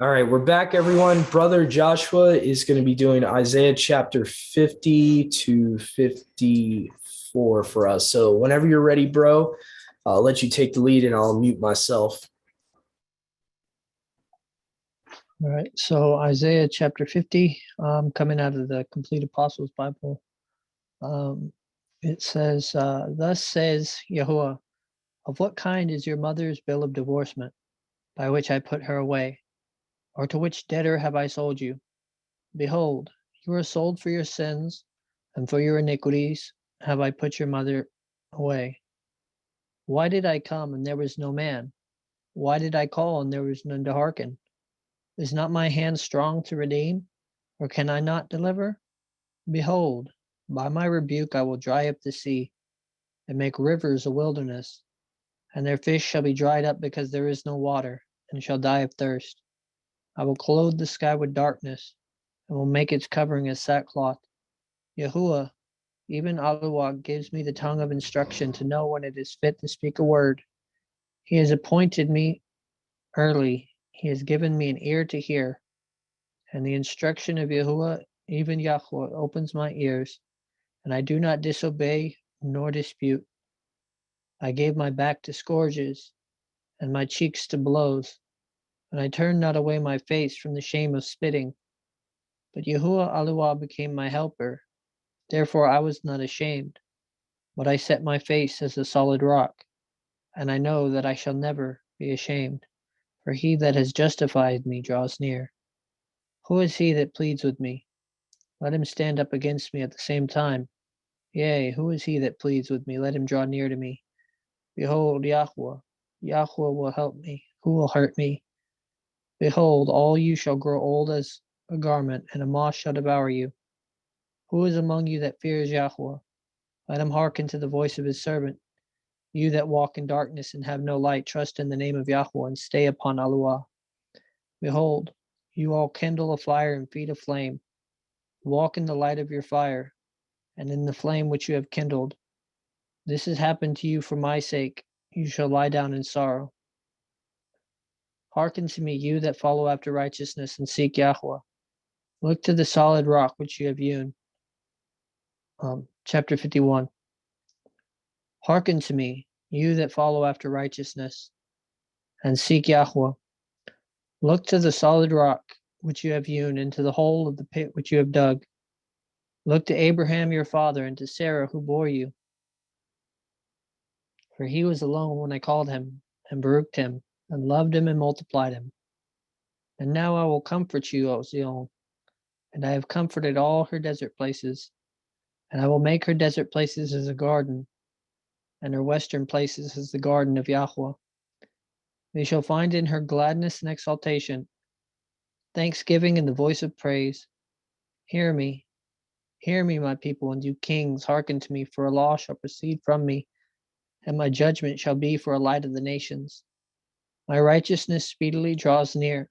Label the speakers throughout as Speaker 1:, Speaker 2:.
Speaker 1: All right, we're back, everyone. Brother Joshua is going to be doing Isaiah chapter 50 to 54 for us. So, whenever you're ready, bro, I'll let you take the lead and I'll mute myself.
Speaker 2: All right, so Isaiah chapter 50, coming out of the Complete Apostles Bible. It says, Thus says Yahuwah, of what kind is your mother's bill of divorcement, by which I put her away? Or to which debtor have I sold you? Behold, you are sold for your sins, and for your iniquities have I put your mother away. Why did I come, and there was no man? Why did I call, and there was none to hearken? Is not my hand strong to redeem, or can I not deliver? Behold, by my rebuke I will dry up the sea, and make rivers a wilderness, and their fish shall be dried up because there is no water, and shall die of thirst. I will clothe the sky with darkness, and will make its covering as sackcloth. Yahuwah, even Aluwah, gives me the tongue of instruction to know when it is fit to speak a word. He has appointed me early, he has given me an ear to hear, and the instruction of Yahuwah, even Yahweh, opens my ears, and I do not disobey nor dispute. I gave my back to scourges, and my cheeks to blows, and I turned not away my face from the shame of spitting. But Yahuwah Aluwah became my helper, therefore I was not ashamed, but I set my face as a solid rock, and I know that I shall never be ashamed, for he that has justified me draws near. Who is he that pleads with me? Let him stand up against me at the same time. Yea, who is he that pleads with me? Let him draw near to me. Behold, Yahweh, Yahweh will help me. Who will hurt me? Behold, all you shall grow old as a garment, and a moth shall devour you. Who is among you that fears Yahweh? Let him hearken to the voice of his servant. You that walk in darkness and have no light, trust in the name of Yahweh and stay upon Aluah. Behold, you all kindle a fire and feed a flame. Walk in the light of your fire, and in the flame which you have kindled. This has happened to you for my sake. You shall lie down in sorrow. Hearken to me, you that follow after righteousness and seek Yahweh. Look to the solid rock which you have hewn. Chapter 51. Hearken to me, you that follow after righteousness and seek Yahweh. Look to the solid rock which you have hewn, into the hole of the pit which you have dug. Look to Abraham your father, and to Sarah who bore you. For he was alone when I called him, and baruched him, and loved him, and multiplied him. And now I will comfort you, O Zion, and I have comforted all her desert places. And I will make her desert places as a garden, and her western places as the garden of Yahweh. They shall find in her gladness and exaltation, thanksgiving and the voice of praise. Hear me, my people, and you kings, hearken to me, for a law shall proceed from me, and my judgment shall be for a light of the nations. My righteousness speedily draws near,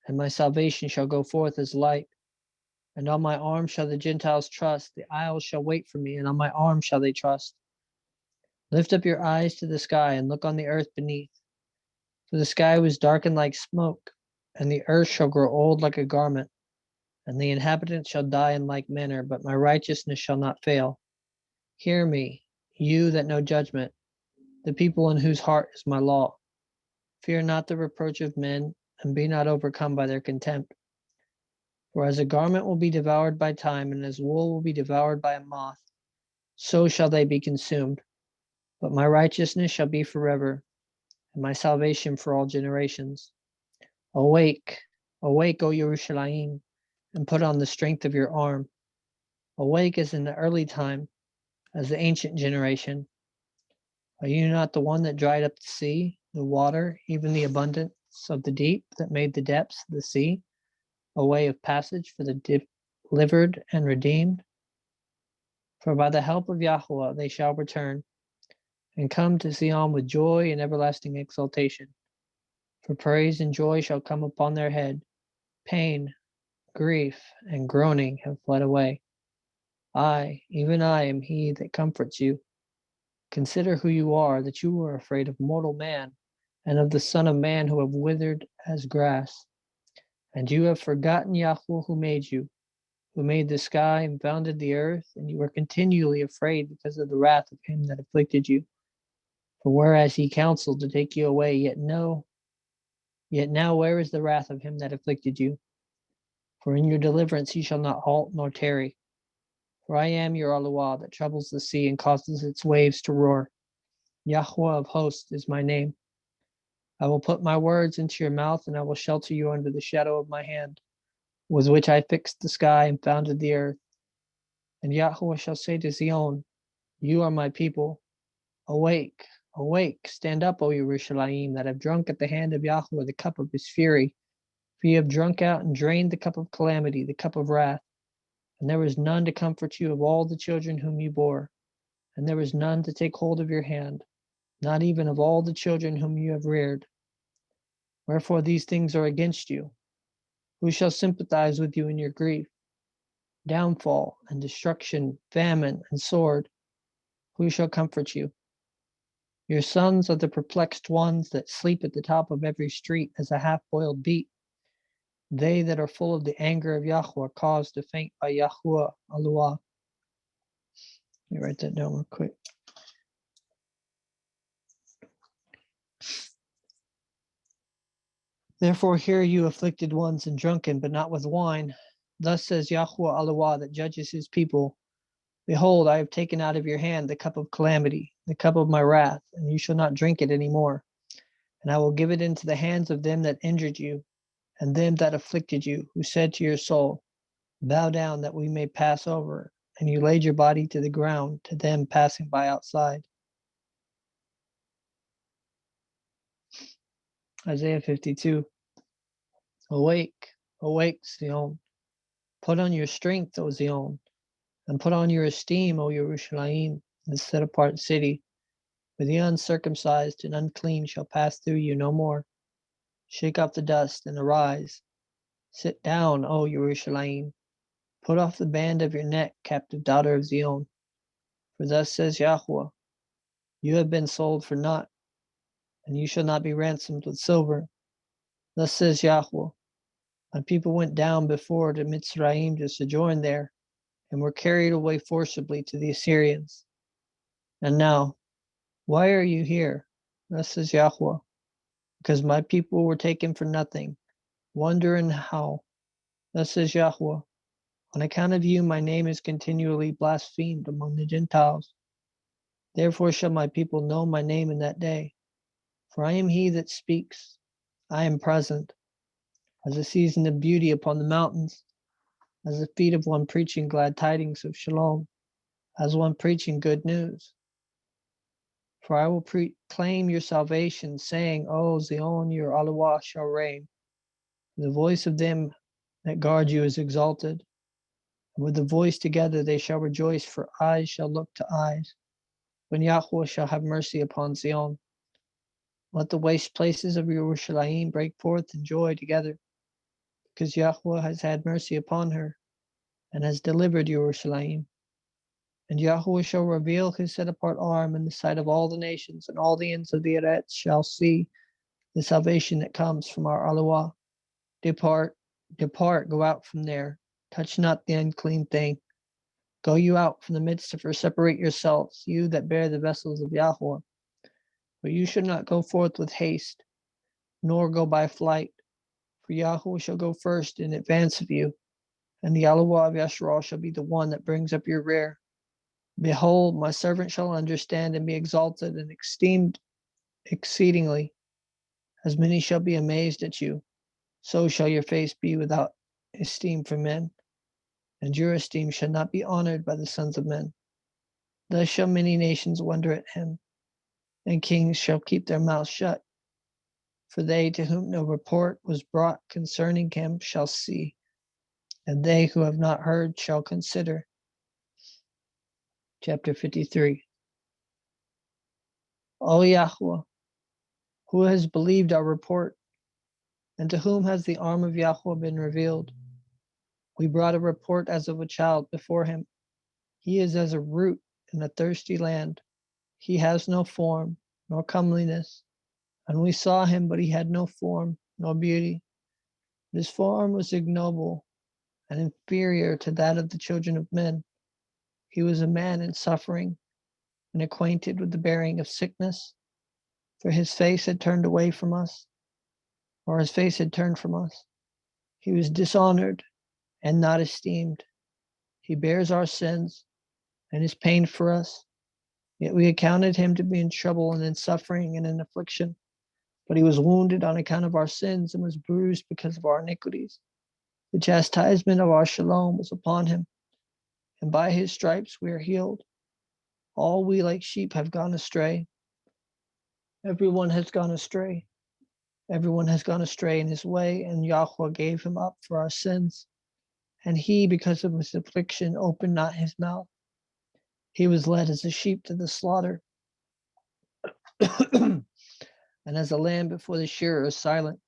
Speaker 2: and my salvation shall go forth as light. And on my arm shall the Gentiles trust, the isles shall wait for me, and on my arm shall they trust. Lift up your eyes to the sky, and look on the earth beneath. For the sky was darkened like smoke, and the earth shall grow old like a garment, and the inhabitants shall die in like manner, but my righteousness shall not fail. Hear me, you that know judgment, the people in whose heart is my law. Fear not the reproach of men, and be not overcome by their contempt. For as a garment will be devoured by time, and as wool will be devoured by a moth, so shall they be consumed. But my righteousness shall be forever, and my salvation for all generations. Awake, awake, O Yerushalayim, and put on the strength of your arm. Awake as in the early time, as the ancient generation. Are you not the one that dried up the sea, the water, even the abundance of the deep, that made the depths of the sea a way of passage for the delivered and redeemed? For by the help of Yahweh they shall return, and come to Zion with joy and everlasting exultation. For praise and joy shall come upon their head. Pain, grief, and groaning have fled away. I, even I, am he that comforts you. Consider who you are, that you are afraid of mortal man, and of the Son of Man who have withered as grass. And you have forgotten Yahweh who made you, who made the sky and founded the earth, and you are continually afraid because of the wrath of him that afflicted you. For whereas he counseled to take you away, yet now where is the wrath of him that afflicted you? For in your deliverance he shall not halt nor tarry. For I am your Allah that troubles the sea and causes its waves to roar. Yahweh of hosts is my name. I will put my words into your mouth, and I will shelter you under the shadow of my hand, with which I fixed the sky and founded the earth. And Yahweh shall say to Zion, you are my people. Awake, awake, stand up, O Yerushalayim, that have drunk at the hand of Yahweh the cup of his fury. For you have drunk out and drained the cup of calamity, the cup of wrath. And there was none to comfort you of all the children whom you bore. And there was none to take hold of your hand, not even of all the children whom you have reared. Wherefore these things are against you. Who shall sympathize with you in your grief? Downfall and destruction, famine and sword. Who shall comfort you? Your sons are the perplexed ones that sleep at the top of every street as a half-boiled beet. They that are full of the anger of Yahweh caused to faint by Yahweh Allah. Let me write that down real quick. Therefore hear you afflicted ones and drunken, but not with wine. Thus says Yahweh Allah that judges his people. Behold, I have taken out of your hand the cup of calamity, the cup of my wrath, and you shall not drink it any more. And I will give it into the hands of them that injured you, and them that afflicted you, who said to your soul, bow down that we may pass over, and you laid your body to the ground to them passing by outside. Isaiah 52. Awake, awake, Zion. Put on your strength, O Zion, and put on your esteem, O Yerushalayim, the set apart city. For the uncircumcised and unclean shall pass through you no more. Shake off the dust and arise. Sit down, O Yerushalayim. Put off the band of your neck, captive daughter of Zion. For thus says Yahweh, you have been sold for naught, and you shall not be ransomed with silver. Thus says Yahweh, my people went down before to Mitzrayim to sojourn there, and were carried away forcibly to the Assyrians. And now, why are you here? Thus says Yahweh, because my people were taken for nothing. Wonder and how. Thus says Yahweh, on account of you my name is continually blasphemed among the Gentiles. Therefore shall my people know my name in that day. For I am he that speaks. I am present, as a season of beauty upon the mountains, as the feet of one preaching glad tidings of shalom, as one preaching good news. For I will proclaim your salvation, saying, O Zion, your Allah shall reign. The voice of them that guard you is exalted. And with the voice together they shall rejoice, for eyes shall look to eyes, when Yahweh shall have mercy upon Zion. Let the waste places of Yerushalayim break forth in joy together, because Yahweh has had mercy upon her, and has delivered Yerushalayim. And Yahweh shall reveal his set-apart arm in the sight of all the nations, and all the ends of the earth shall see the salvation that comes from our Allah. Depart, depart, go out from there. Touch not the unclean thing. Go you out from the midst of her, separate yourselves, you that bear the vessels of Yahweh. But you should not go forth with haste, nor go by flight, for Yahweh shall go first in advance of you, and the Allah of Yasharal shall be the one that brings up your rear. Behold, my servant shall understand and be exalted and esteemed exceedingly. As many shall be amazed at you, so shall your face be without esteem for men, and your esteem shall not be honored by the sons of men. Thus shall many nations wonder at him, and kings shall keep their mouths shut. For they to whom no report was brought concerning him shall see, and they who have not heard shall consider. Chapter 53. O Yahweh, who has believed our report, and to whom has the arm of Yahweh been revealed? We brought a report as of a child before him. He is as a root in a thirsty land. He has no form, nor comeliness. And we saw him, but he had no form, nor beauty. His form was ignoble and inferior to that of the children of men. He was a man in suffering and acquainted with the bearing of sickness, for his face had turned away from us, or his face had turned from us. He was dishonored and not esteemed. He bears our sins and is pained for us. Yet we accounted him to be in trouble and in suffering and in affliction. But he was wounded on account of our sins and was bruised because of our iniquities. The chastisement of our shalom was upon him, and by his stripes we are healed. All we like sheep have gone astray. Everyone has gone astray. Everyone has gone astray in his way, and Yahweh gave him up for our sins. And he, because of his affliction, opened not his mouth. He was led as a sheep to the slaughter, and as a lamb before the shearer is silent,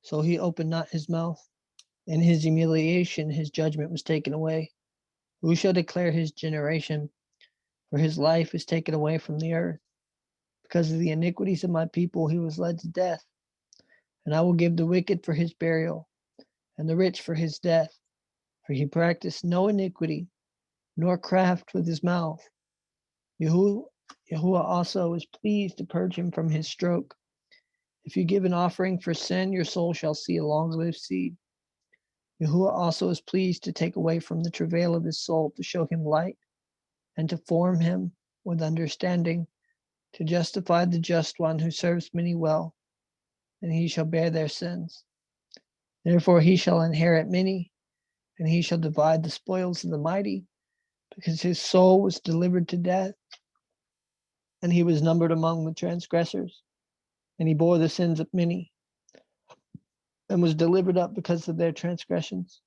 Speaker 2: so he opened not his mouth. In his humiliation, his judgment was taken away. Who shall declare his generation? For his life is taken away from the earth. Because of the iniquities of my people, he was led to death. And I will give the wicked for his burial, and the rich for his death. For he practiced no iniquity, nor craft with his mouth. Yahuwah also is pleased to purge him from his stroke. If you give an offering for sin, your soul shall see a long-lived seed. Yahuwah also is pleased to take away from the travail of his soul, to show him light, and to form him with understanding, to justify the just one who serves many well, and he shall bear their sins. Therefore he shall inherit many, and he shall divide the spoils of the mighty, because his soul was delivered to death, and he was numbered among the transgressors, and he bore the sins of many, and was delivered up because of their transgressions.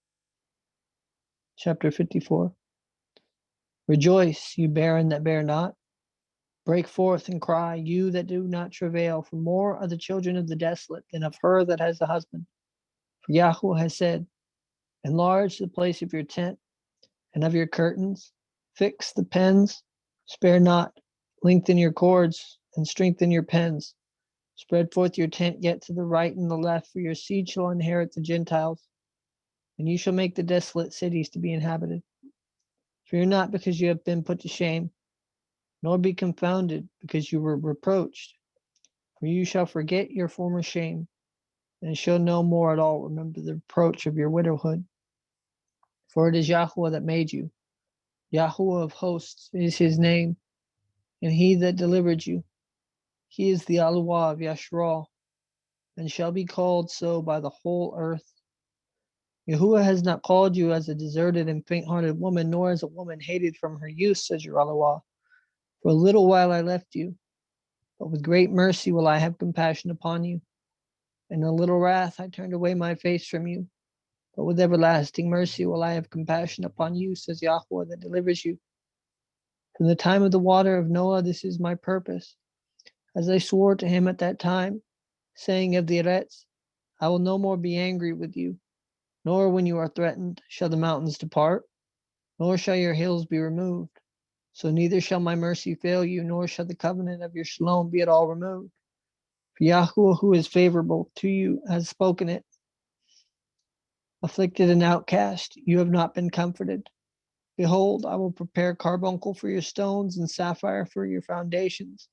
Speaker 2: Chapter 54. Rejoice, you barren that bear not. Break forth and cry, you that do not travail, for more are the children of the desolate than of her that has a husband. For Yahweh has said, enlarge the place of your tent and of your curtains, fix the pens, spare not, lengthen your cords, and strengthen your pens. Spread forth your tent yet to the right and the left, for your seed shall inherit the Gentiles, and you shall make the desolate cities to be inhabited. Fear not because you have been put to shame, nor be confounded because you were reproached. For you shall forget your former shame, and shall no more at all remember the reproach of your widowhood. For it is Yahweh that made you. Yahweh of hosts is his name, and he that delivered you. He is the Aluah of Yashral, and shall be called so by the whole earth. Yahuwah has not called you as a deserted and faint-hearted woman, nor as a woman hated from her youth, says your Aluah. For a little while I left you, but with great mercy will I have compassion upon you. In a little wrath I turned away my face from you, but with everlasting mercy will I have compassion upon you, says Yahweh that delivers you. From the time of the water of Noah, this is my purpose. As I swore to him at that time, saying of the Eretz, I will no more be angry with you, nor when you are threatened shall the mountains depart, nor shall your hills be removed. So neither shall my mercy fail you, nor shall the covenant of your shalom be at all removed. For Yahweh, who is favorable to you, has spoken it. Afflicted and outcast, you have not been comforted. Behold, I will prepare carbuncle for your stones and sapphire for your foundations,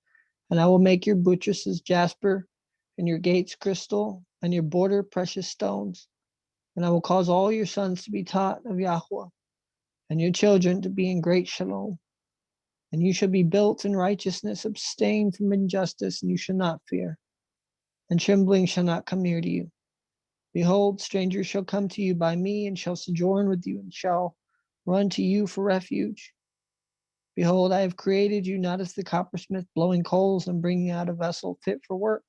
Speaker 2: and I will make your buttresses jasper, and your gates crystal, and your border precious stones. And I will cause all your sons to be taught of Yahweh, and your children to be in great shalom. And you shall be built in righteousness, abstain from injustice, and you shall not fear. And trembling shall not come near to you. Behold, strangers shall come to you by me, and shall sojourn with you, and shall run to you for refuge. Behold, I have created you not as the coppersmith blowing coals and bringing out a vessel fit for work,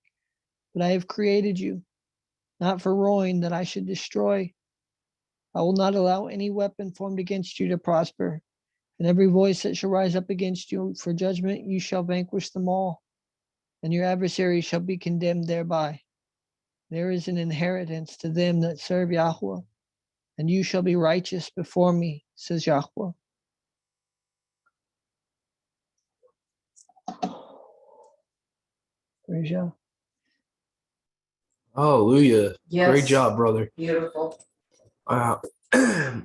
Speaker 2: but I have created you not for ruin, that I should destroy. I will not allow any weapon formed against you to prosper, and every voice that shall rise up against you for judgment, you shall vanquish them all, and your adversaries shall be condemned thereby. There is an inheritance to them that serve Yahweh, and you shall be righteous before me, says Yahweh. Praise Yah.
Speaker 1: Hallelujah.
Speaker 3: Yes.
Speaker 1: Great job, brother.
Speaker 3: Beautiful.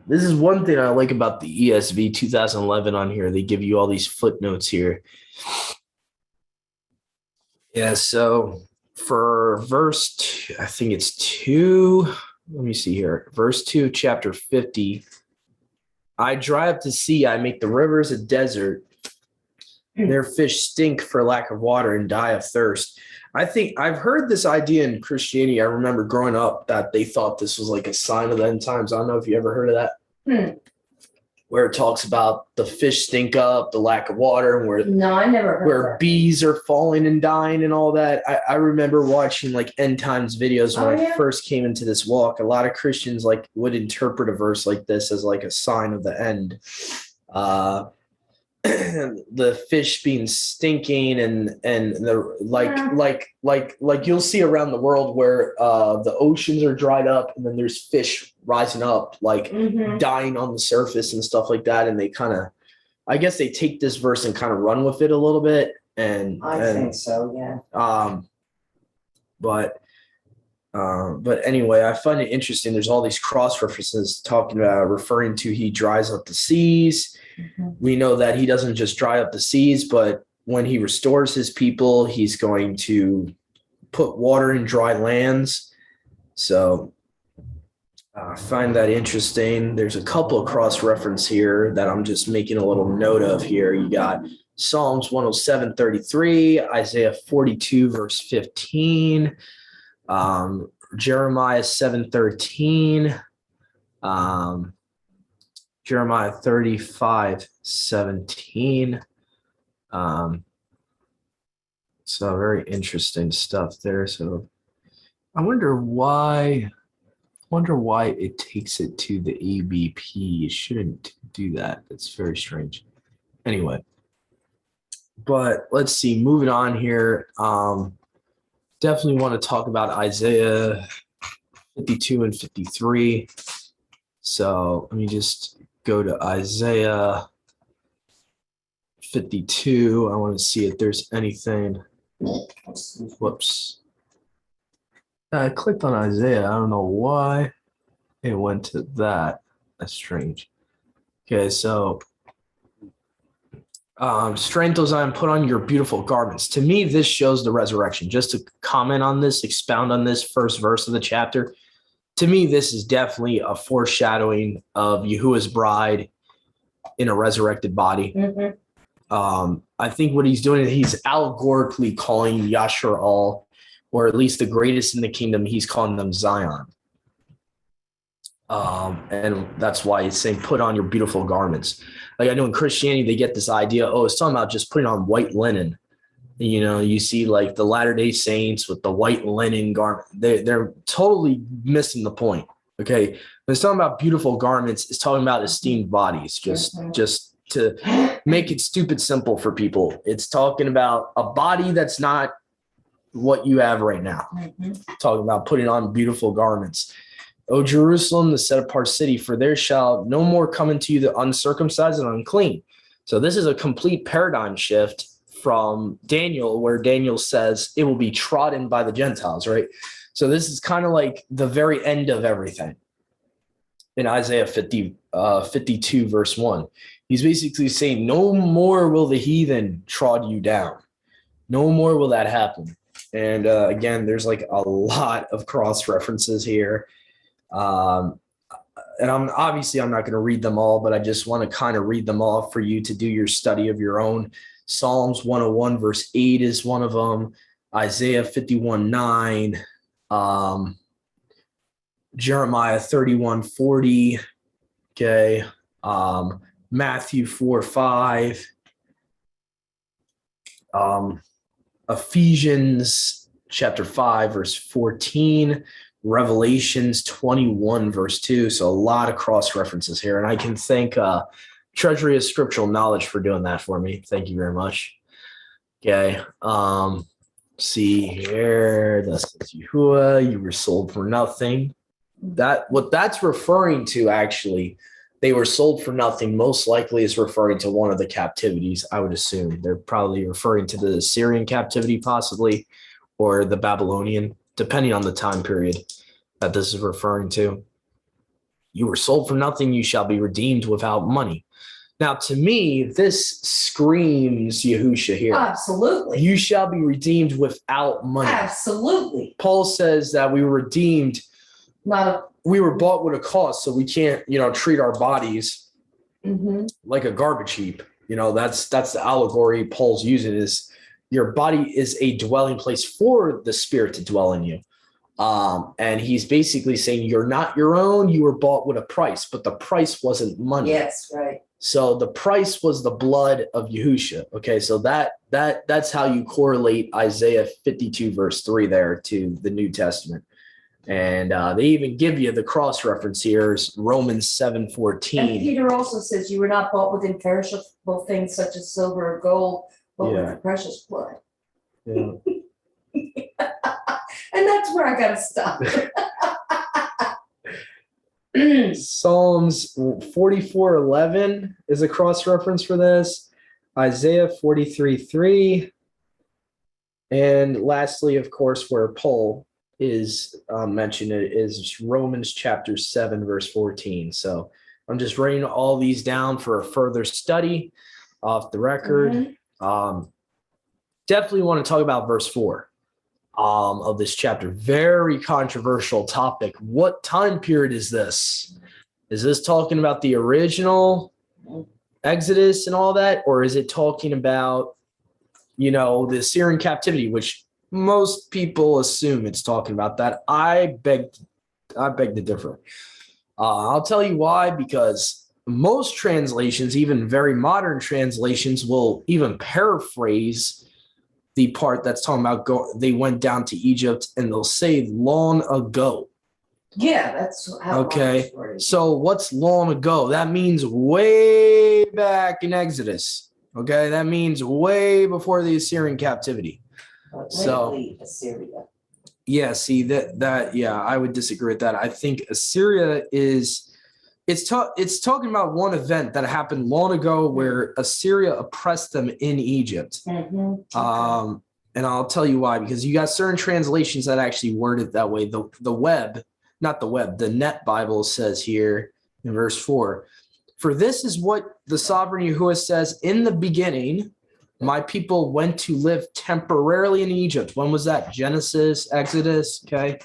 Speaker 1: This is one thing I like about the ESV 2011 on here. They give you all these footnotes here. Yeah, so for verse, I think it's 2. Let me see here. Verse 2, chapter 50. I dry up the sea, I make the rivers a desert. Their fish stink for lack of water and die of thirst. I think I've heard this idea in Christianity. I remember growing up that they thought this was like a sign of the end times. I don't know if you ever heard of that. Where it talks about the fish stink up, the lack of water, and
Speaker 3: No, I never heard
Speaker 1: where
Speaker 3: that.
Speaker 1: bees are falling and dying and all that. I remember watching like end times videos when I first came into this walk. A lot of Christians like would interpret a verse like this as like a sign of the end. The fish being stinking and the like you'll see around the world where the oceans are dried up and then there's fish rising up like dying on the surface and stuff like that, and they kind of, I guess they take this verse and kind of run with it a little bit, and
Speaker 3: I think so, yeah.
Speaker 1: But anyway, I find it interesting. There's all these cross references talking about referring to he dries up the seas. We know that he doesn't just dry up the seas, but when he restores his people, he's going to put water in dry lands. So I find that interesting. There's a couple of cross reference here that I'm just making a little note of here. You got Psalms 107:33, Isaiah 42, verse 15, Jeremiah 7:13, Jeremiah 35:17. So very interesting stuff there. So I wonder why it takes it to the ABP. It shouldn't do that. That's very strange. Anyway, but let's see. Moving on here. Definitely want to talk about Isaiah 52 and 53. So let me just go to Isaiah 52. I want to see if there's anything. Whoops. I clicked on Isaiah. I don't know why it went to that. That's strange. Okay, so strength, O Zion, put on your beautiful garments. To me, this shows the resurrection. Just to comment on this, expound on this first verse of the chapter. To me, this is definitely a foreshadowing of Yahuwah's bride in a resurrected body. I think what he's doing is he's allegorically calling Yashar'al, or at least the greatest in the kingdom, he's calling them Zion. And that's why he's saying, put on your beautiful garments. Like I know in Christianity, they get this idea, it's talking about just putting on white linen. You know, you see like the Latter-day Saints with the white linen garment. They're totally missing the point. Okay. When it's talking about beautiful garments, it's talking about esteemed bodies, just to make it stupid simple for people. It's talking about a body that's not what you have right now. Talking about putting on beautiful garments. O Jerusalem, the set apart city, for there shall no more come into you the uncircumcised and unclean. So this is a complete paradigm shift from Daniel, where Daniel says it will be trodden by the Gentiles, right? So this is kind of like the very end of everything. In Isaiah 52, verse 1, he's basically saying, no more will the heathen trod you down. No more will that happen. And again, there's like a lot of cross references here. And I'm not going to read them all, but I just want to kind of read them all for you to do your study of your own. Psalms 101 verse 8 is one of them. Isaiah 51:9, Jeremiah 31:40. Okay. Matthew 4:5. Ephesians chapter 5 verse 14. Revelations 21 verse 2. So a lot of cross references here, and I can thank Treasury of Scriptural Knowledge for doing that for me. Thank you very much. Okay. See here. That's Yahuwah. You were sold for nothing. What that's referring to, actually, they were sold for nothing, most likely is referring to one of the captivities, I would assume. They're probably referring to the Syrian captivity, possibly, or the Babylonian. depending on the time period that this is referring to. You were sold for nothing, you shall be redeemed without money. Now, to me, this screams Yahusha here.
Speaker 3: Absolutely.
Speaker 1: You shall be redeemed without money.
Speaker 3: Absolutely.
Speaker 1: Paul says that we were redeemed. We were bought with a cost, so we can't, treat our bodies like a garbage heap. That's the allegory Paul's using, is your body is a dwelling place for the Spirit to dwell in you. And he's basically saying you're not your own, you were bought with a price, but the price wasn't money.
Speaker 3: Yes, right.
Speaker 1: So the price was the blood of Yahusha. Okay, so that's how you correlate Isaiah 52 verse 3 there to the New Testament. And they even give you the cross reference here, Romans 7:14.
Speaker 3: And Peter also says you were not bought with imperishable things such as silver or gold, but with the precious blood.
Speaker 1: Yeah.
Speaker 3: And that's where I got to stop.
Speaker 1: Psalms 44:11 is a cross reference for this. Isaiah 43:3. And lastly, of course, where Paul is mentioned, it is Romans chapter 7, verse 14. So I'm just writing all these down for a further study off the record. Definitely want to talk about verse 4 of this chapter. Very controversial topic. What time period is this? Is this talking about the original Exodus and all that? Or is it talking about, the Assyrian captivity, which most people assume it's talking about that? I beg to differ. I'll tell you why, because most translations, even very modern translations, will even paraphrase the part that's talking about they went down to Egypt, and they'll say long ago.
Speaker 3: Yeah, that's how.
Speaker 1: Okay, so what's long ago? That means way back in Exodus. Okay, that means way before the Assyrian captivity. So
Speaker 3: Assyria.
Speaker 1: Yeah, see that I would disagree with that. I think Assyria it's talking about one event that happened long ago where Assyria oppressed them in Egypt. And I'll tell you why, because you got certain translations that actually word it that way. The Net Bible says here in verse 4, for this is what the sovereign Yahuwah says, in the beginning, my people went to live temporarily in Egypt. When was that? Genesis, Exodus, okay?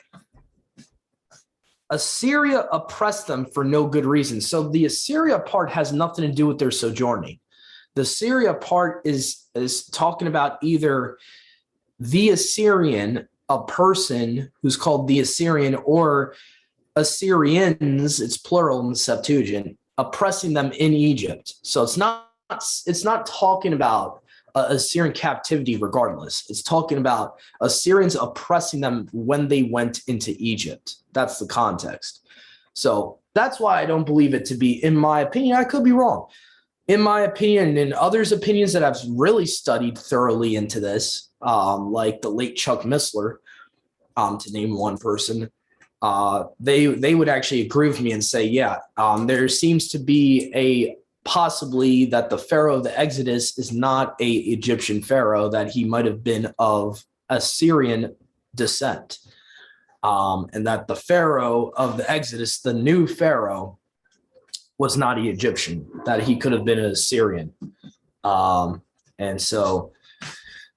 Speaker 1: Assyria oppressed them for no good reason. So the Assyria part has nothing to do with their sojourning. The Assyria part is talking about either the Assyrian, a person who's called the Assyrian, or Assyrians, it's plural in the Septuagint, oppressing them in Egypt. So it's not talking about Assyrian captivity regardless. It's talking about Assyrians oppressing them when they went into Egypt. That's the context. So that's why I don't believe it to be, in my opinion, I could be wrong. In my opinion, and others' opinions that I've really studied thoroughly into this, like the late Chuck Missler, to name one person, they would actually agree with me and say, there seems to be possibly that the Pharaoh of the Exodus is not a Egyptian Pharaoh, that he might have been of Assyrian descent. And that the Pharaoh of the Exodus, the new Pharaoh, was not an Egyptian, that he could have been an Assyrian. And so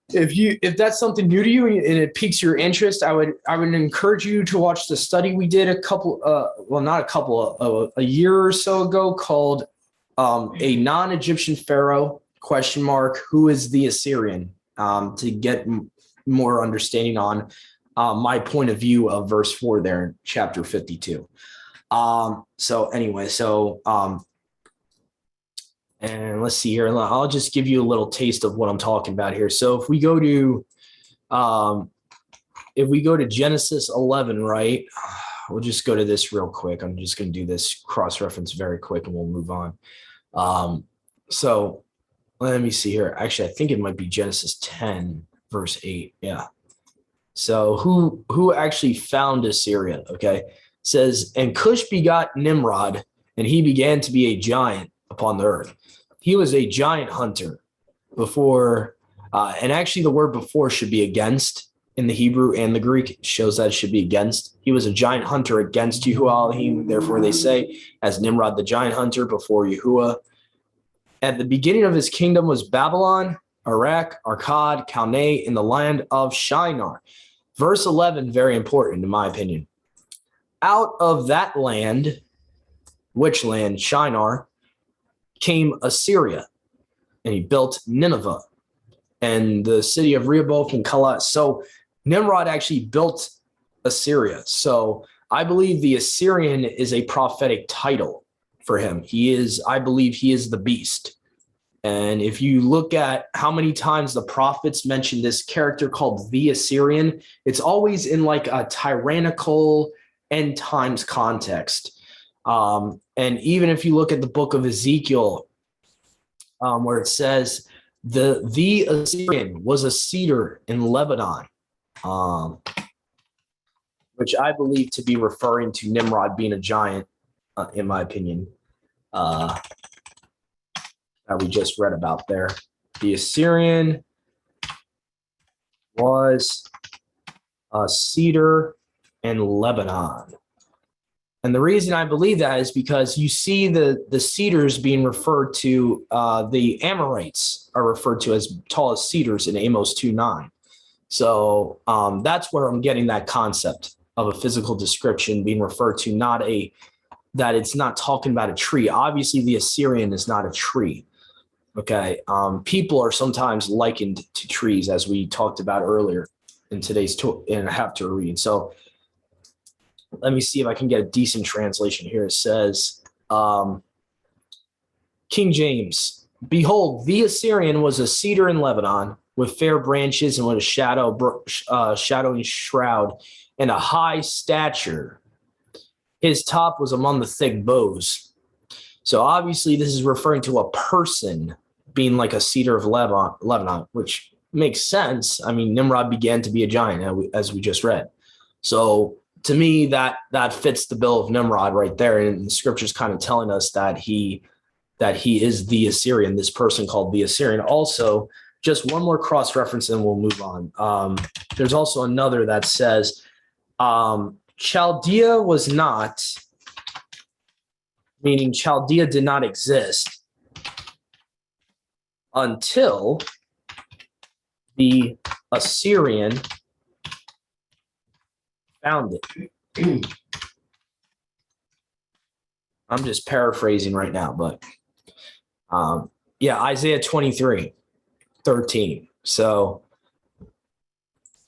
Speaker 1: if that's something new to you and it piques your interest, I would encourage you to watch the study we did a year or so ago called a non-Egyptian Pharaoh, ? Who is the Assyrian? To get more understanding on my point of view of verse 4 there in chapter 52. And let's see here. I'll just give you a little taste of what I'm talking about here. So if we go to Genesis 11, right? We'll just go to this real quick. I'm just going to do this cross-reference very quick and we'll move on. So let me see here. Actually, I think it might be Genesis 10, verse 8. Yeah. So who actually found Assyria? Okay. It says, and Cush begot Nimrod, and he began to be a giant upon the earth. He was a giant hunter before, and actually the word before should be against. in the Hebrew and the Greek. It shows that it should be against. He was a giant hunter against Yahuwah Elohim. Therefore, they say, as Nimrod, the giant hunter before Yahuwah. At the beginning of his kingdom was Babylon, Iraq, Akkad, Calneh, in the land of Shinar. Verse 11, very important in my opinion. Out of that land, which land? Shinar, came Assyria, and he built Nineveh and the city of Rehoboth and Calah. So Nimrod actually built Assyria. So I believe the Assyrian is a prophetic title for him. I believe he is the beast. And if you look at how many times the prophets mention this character called the Assyrian, it's always in like a tyrannical end times context. And even if you look at the book of Ezekiel, where it says the Assyrian was a cedar in Lebanon, which I believe to be referring to Nimrod being a giant, in my opinion. That we just read about there. The Assyrian was a cedar in Lebanon. And the reason I believe that is because you see the cedars being referred to, the Amorites are referred to as tall as cedars in Amos 2:9. So that's where I'm getting that concept of a physical description being referred to, that it's not talking about a tree. Obviously, the Assyrian is not a tree. Okay. People are sometimes likened to trees, as we talked about earlier in today's in Haftarah Reading. So let me see if I can get a decent translation here. It says, King James, behold, the Assyrian was a cedar in Lebanon with fair branches and with a shadowing shroud and a high stature. His top was among the thick boughs. So obviously this is referring to a person being like a cedar of Lebanon, which makes sense. I mean, Nimrod began to be a giant, as we just read. So to me, that fits the bill of Nimrod right there. And the scripture's kind of telling us that he is the Assyrian, this person called the Assyrian. Also, just one more cross-reference and we'll move on. There's also another that says, Chaldea was not, meaning Chaldea did not exist until the Assyrian found it. I'm just paraphrasing right now, but Isaiah 23:13. So,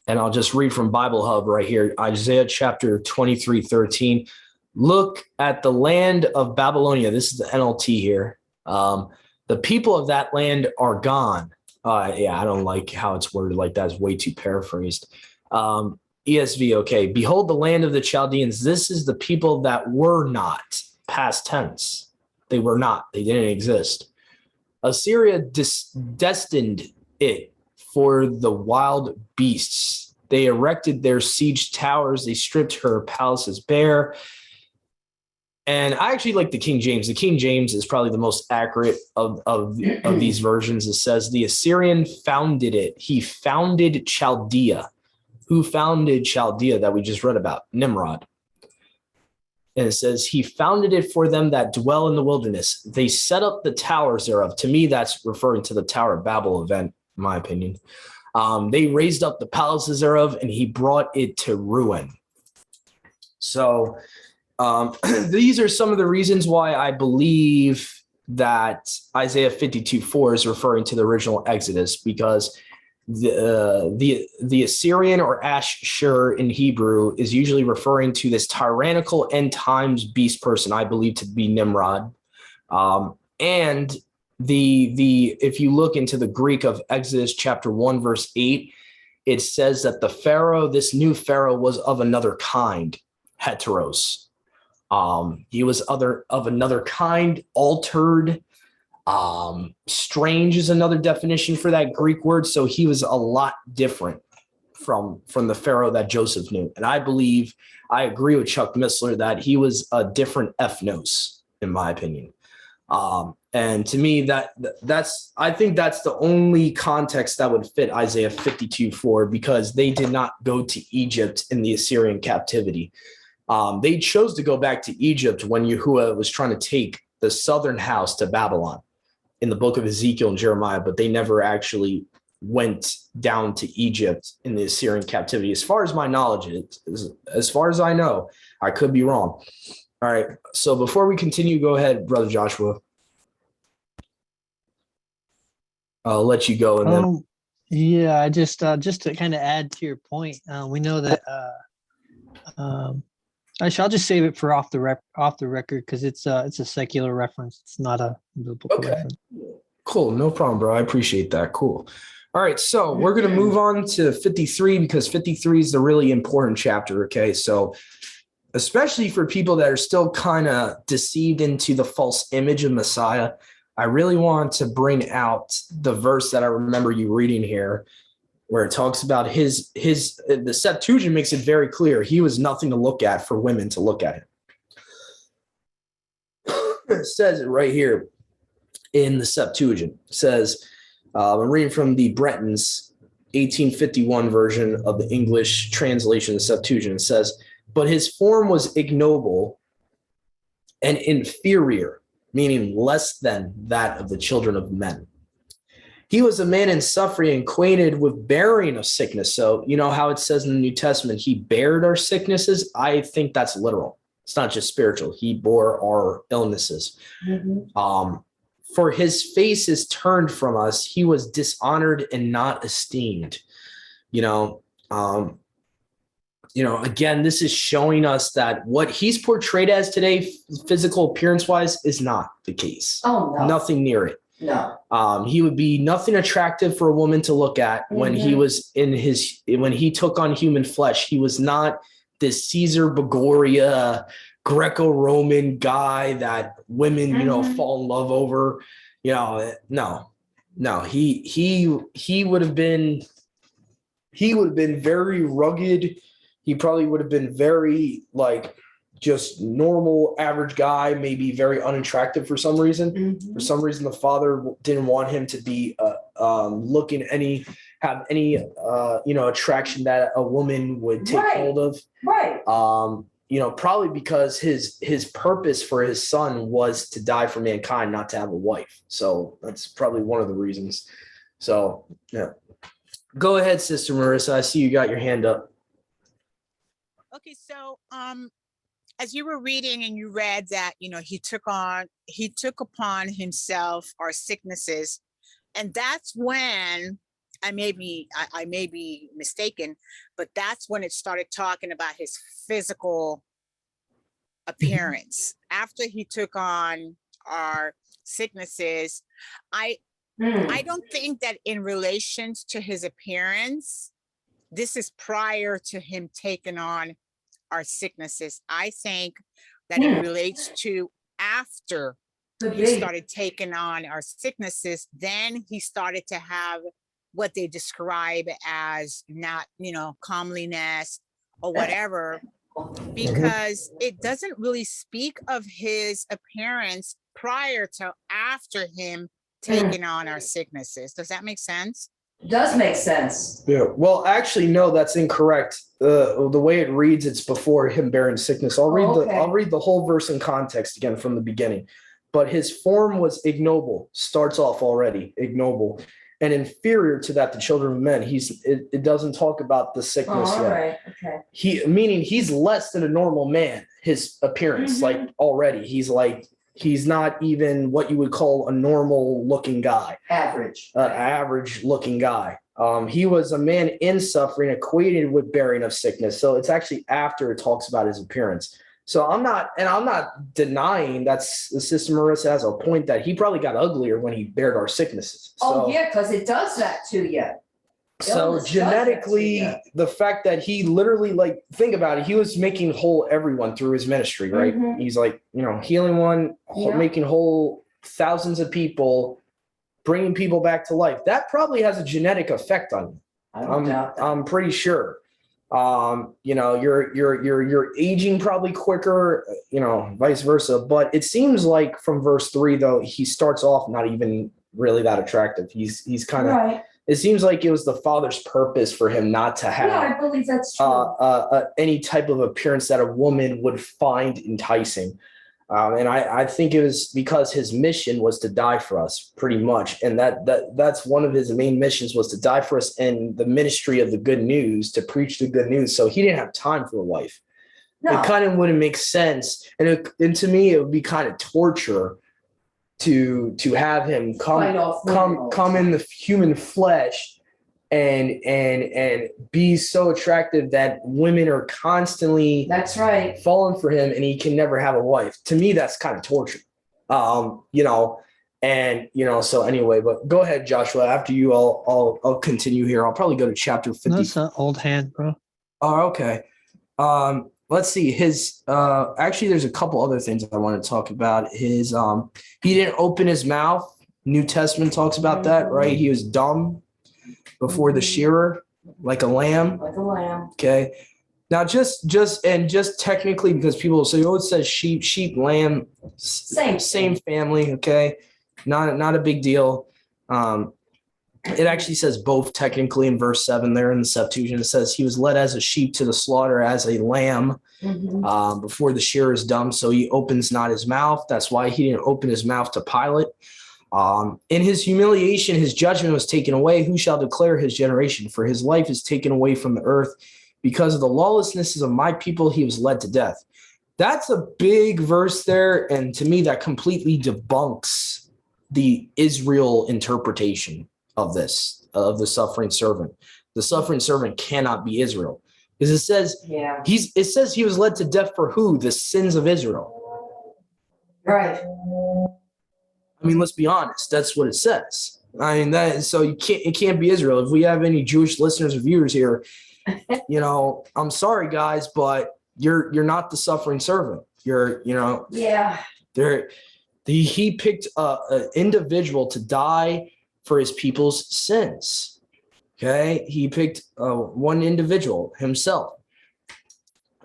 Speaker 1: and I'll just read from Bible Hub right here, Isaiah chapter 23:13. Look at the land of Babylonia. This is the NLT here. The people of that land are gone. I don't like how it's worded like that. It's way too paraphrased. ESV, okay. Behold the land of the Chaldeans. This is the people that were not, past tense. They were not. They didn't exist. Assyria destined it for the wild beasts. They erected their siege towers. They stripped her palaces bare. And I actually like the King James. The King James is probably the most accurate of these versions. It says, the Assyrian founded it. He founded Chaldea. Who founded Chaldea that we just read about? Nimrod. And it says, he founded it for them that dwell in the wilderness. They set up the towers thereof. To me, that's referring to the Tower of Babel event, in my opinion. They raised up the palaces thereof, and he brought it to ruin. So these are some of the reasons why I believe that Isaiah 52:4 is referring to the original Exodus, because the Assyrian or Ashur in Hebrew is usually referring to this tyrannical end times beast person, I believe to be Nimrod. And if you look into the Greek of Exodus chapter 1 verse 8, it says that the Pharaoh, this new Pharaoh, was of another kind, heteros. He was of another kind, altered. Strange is another definition for that Greek word. So he was a lot different from the Pharaoh that Joseph knew. And I agree with Chuck Missler that he was a different ethnos, in my opinion. And to me, I think that's the only context that would fit Isaiah 52:4, because they did not go to Egypt in the Assyrian captivity. They chose to go back to Egypt when Yahuwah was trying to take the southern house to Babylon in the book of Ezekiel and Jeremiah, but they never actually went down to Egypt in the Assyrian captivity. As far as my knowledge is, as far as I know, I could be wrong. All right. So before we continue, go ahead, Brother Joshua. I'll let you go. And then
Speaker 2: yeah, I just to kind of add to your point, we know that I'll just save it for off the record, because it's a secular reference. It's not a biblical reference.
Speaker 1: Cool. No problem, bro. I appreciate that. Cool. All right. So we're going to move on to 53, because 53 is the really important chapter. Okay. So especially for people that are still kind of deceived into the false image of Messiah, I really want to bring out the verse that I remember you reading here, where it talks about the Septuagint makes it very clear he was nothing to look at for women to look at him. It says it right here in the Septuagint. It says, I'm reading from the Brenton's 1851 version of the English translation of the Septuagint. It says, but his form was ignoble and inferior, meaning less than that of the children of men. He was a man in suffering, acquainted with bearing of sickness. So you know how it says in the New Testament, he bared our sicknesses? I think that's literal. It's not just spiritual. He bore our illnesses. Mm-hmm. For his face is turned from us. He was dishonored and not esteemed. Again, this is showing us that what he's portrayed as today, physical appearance-wise, is not the case.
Speaker 3: Oh, no.
Speaker 1: Nothing near it.
Speaker 3: No.
Speaker 1: He would be nothing attractive for a woman to look at when he was when he took on human flesh. He was not this Caesar Borgia, Greco-Roman guy that women, fall in love over. No. He would have been very rugged. He probably would have been very just normal, average guy, maybe very unattractive for some reason. Mm-hmm. For some reason, the father didn't want him to be have any attraction that a woman would take hold of.
Speaker 3: Right.
Speaker 1: Probably because his purpose for his son was to die for mankind, not to have a wife. So that's probably one of the reasons. So yeah. Go ahead, Sister Marissa. I see you got your hand up.
Speaker 4: Okay, so as you were reading and you read that, he took upon himself our sicknesses, and that's when I may be mistaken, but that's when it started talking about his physical appearance. After he took on our sicknesses, I don't think that in relation to his appearance, this is prior to him taking on our sicknesses. I think that it relates to after he started taking on our sicknesses, then he started to have what they describe as not, comeliness or whatever, because it doesn't really speak of his appearance prior to after him taking on our sicknesses. Does that make sense?
Speaker 3: It does make sense.
Speaker 1: Yeah. Well, actually, no, that's incorrect. The way it reads, it's before him bearing sickness. I'll read the whole verse in context again from the beginning. But his form was ignoble. Starts off already ignoble, and inferior to that the children of men. It doesn't talk about the sickness yet.
Speaker 3: Right. Okay.
Speaker 1: Meaning he's less than a normal man. His appearance, already, he's not even what you would call a normal looking guy. Average looking guy. He was a man in suffering, acquainted with bearing of sickness. So it's actually after it talks about his appearance. So I'm not denying that Sister Marissa has a point that he probably got uglier when he bared our sicknesses. So,
Speaker 3: because it does that to you.
Speaker 1: So genetically, the fact that he literally, think about it, he was making whole everyone through his ministry, right? Mm-hmm. He's healing one, making whole thousands of people, bringing people back to life. That probably has a genetic effect on you. I'm pretty sure. You're aging probably quicker, vice versa. But it seems like from verse 3, though, he starts off not even really that attractive. He's kind of,
Speaker 3: Right.
Speaker 1: it seems like it was the father's purpose for him not to have
Speaker 3: Yeah, I believe that's true.
Speaker 1: any type of appearance that a woman would find enticing. And I think it was because his mission was to die for us, pretty much. And that's one of his main missions, was to die for us in the ministry of the good news, to preach the good news. So he didn't have time for a wife.
Speaker 3: No.
Speaker 1: It kind of wouldn't make sense. And to me, it would be kind of torture to have him come in the human flesh and be so attractive that women are constantly
Speaker 3: That's right.
Speaker 1: falling for him, and he can never have a wife. To me, that's kind of torture. So anyway, but go ahead, Joshua. After you, I'll continue here. I'll probably go to chapter 50.
Speaker 2: That's an old hand, bro.
Speaker 1: Oh, okay. Let's see. His actually, there's a couple other things I want to talk about. His he didn't open his mouth. New Testament talks about that, right? He was dumb before the shearer, like a lamb.
Speaker 3: Like a lamb.
Speaker 1: Okay. Now, just technically, because people will say, "Oh, it says sheep, lamb, same family." Okay, not a big deal. It actually says both technically in verse 7 there in the Septuagint. It says he was led as a sheep to the slaughter, as a lamb before the shearer is dumb. So he opens not his mouth. That's why he didn't open his mouth to Pilate. In his humiliation, his judgment was taken away. Who shall declare his generation? For his life is taken away from the earth. Because of the lawlessnesses of my people, he was led to death. That's a big verse there. And to me, that completely debunks the Israel interpretation of this, of the suffering servant. The suffering servant cannot be Israel. Because it says, it says he was led to death for who? The sins of Israel.
Speaker 3: Right.
Speaker 1: I mean, let's be honest. That's what it says. I mean, so it can't be Israel. If we have any Jewish listeners or viewers here, I'm sorry, guys, but you're not the suffering servant. He picked an individual to die for his people's sins. Okay, he picked one individual himself.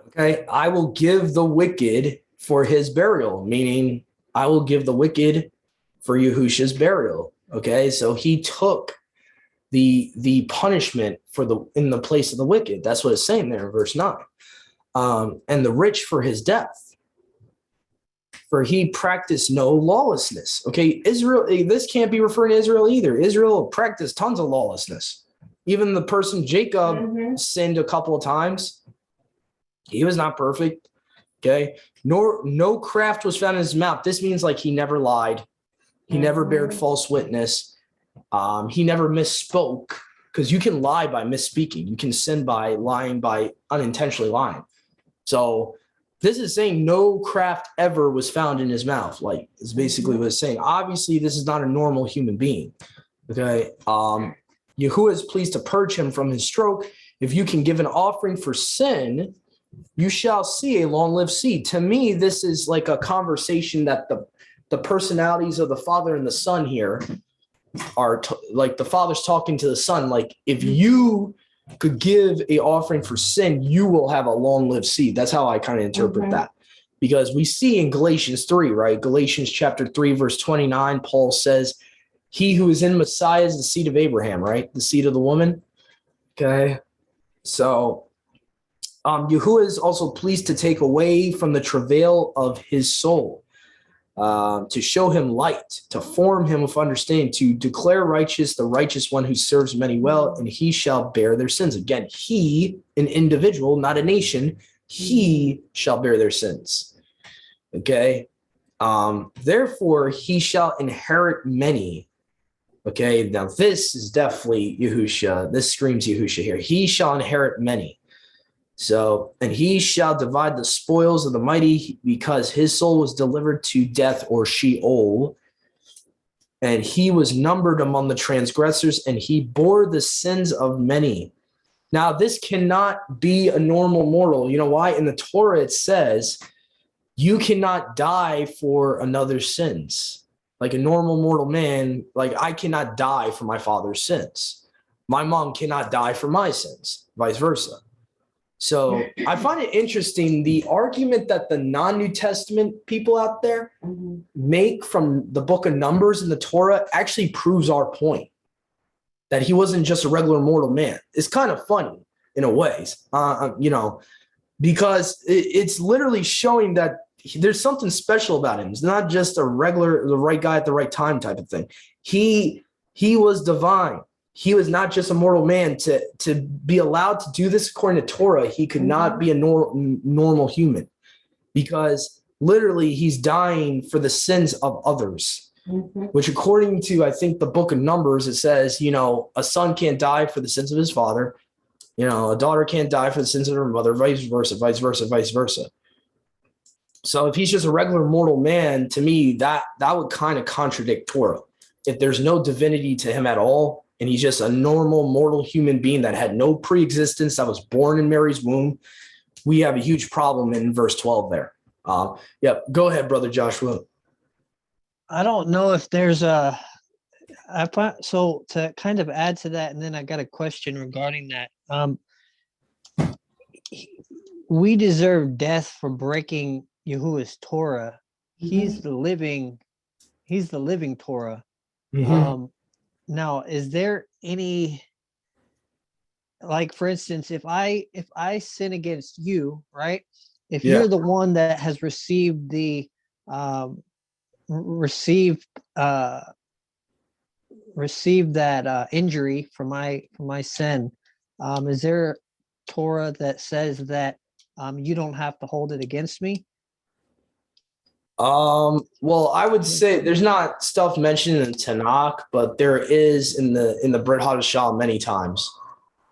Speaker 1: Okay, I will give the wicked for his burial, meaning I will give the wicked for Yahusha's burial. Okay, so he took the punishment in the place of the wicked. That's what it's saying there in verse 9. And the rich for his death. For he practiced no lawlessness. Okay, Israel, this can't be referring to Israel either. Israel practiced tons of lawlessness. Even the person Jacob sinned a couple of times. He was not perfect. Okay, no craft was found in his mouth. This means like he never lied. He never bared false witness. He never misspoke, because you can lie by misspeaking. You can sin by lying, by unintentionally lying. So this is saying no craft ever was found in his mouth. Like, it's basically what it's saying. Obviously, this is not a normal human being. Okay. Yahuwah is pleased to purge him from his stroke. If you can give an offering for sin, you shall see a long-lived seed. To me, this is like a conversation that the personalities of the Father and the Son here are like the Father's talking to the Son. Like, if you could give a offering for sin, you will have a long-lived seed. That's how I kind of interpret that. Because we see in Galatians 3, right? Galatians chapter 3, verse 29, Paul says, he who is in Messiah is the seed of Abraham, right? The seed of the woman. Okay. So Yahuwah is also pleased to take away from the travail of his soul, to show him light, to form him with understanding, to declare righteous the righteous one who serves many well, and he shall bear their sins. Again, he, an individual, not a nation, he shall bear their sins. Okay. Therefore, he shall inherit many. Okay. Now, this is definitely Yahusha. This screams Yahusha here. He shall inherit many. So, and he shall divide the spoils of the mighty, because his soul was delivered to death, or Sheol, and he was numbered among the transgressors, and he bore the sins of many. Now, this cannot be a normal mortal. You know why? In the Torah, it says you cannot die for another's sins. Like a normal mortal man, like I cannot die for my father's sins. My mom cannot die for my sins, vice versa. So I find it interesting, the argument that the non-New Testament people out there make from the book of Numbers and the Torah actually proves our point, that he wasn't just a regular mortal man. It's kind of funny in a way, because it's literally showing that there's something special about him. It's not just the right guy at the right time type of thing. He was divine. He was not just a mortal man. To be allowed to do this according to Torah, he could not be a normal human, because literally he's dying for the sins of others, which according to, I think, the book of Numbers, it says, a son can't die for the sins of his father. A daughter can't die for the sins of her mother, vice versa, vice versa, vice versa. So if he's just a regular mortal man, to me, that would kind of contradict Torah. If there's no divinity to him at all, and he's just a normal mortal human being that had no pre-existence, that was born in Mary's womb, we have a huge problem in verse 12 there. Go ahead, Brother Joshua.
Speaker 2: I don't know if there's so to kind of add to that, and then I got a question regarding that. We deserve death for breaking Yahuwah's Torah. He's the living Torah. Now, is there any, like, for instance, if I sin against you, right? If you're the one that has received the received that injury for my sin, is there Torah that says that you don't have to hold it against me?
Speaker 1: Well, I would say there's not stuff mentioned in Tanakh, but there is in the Brit Hadashah many times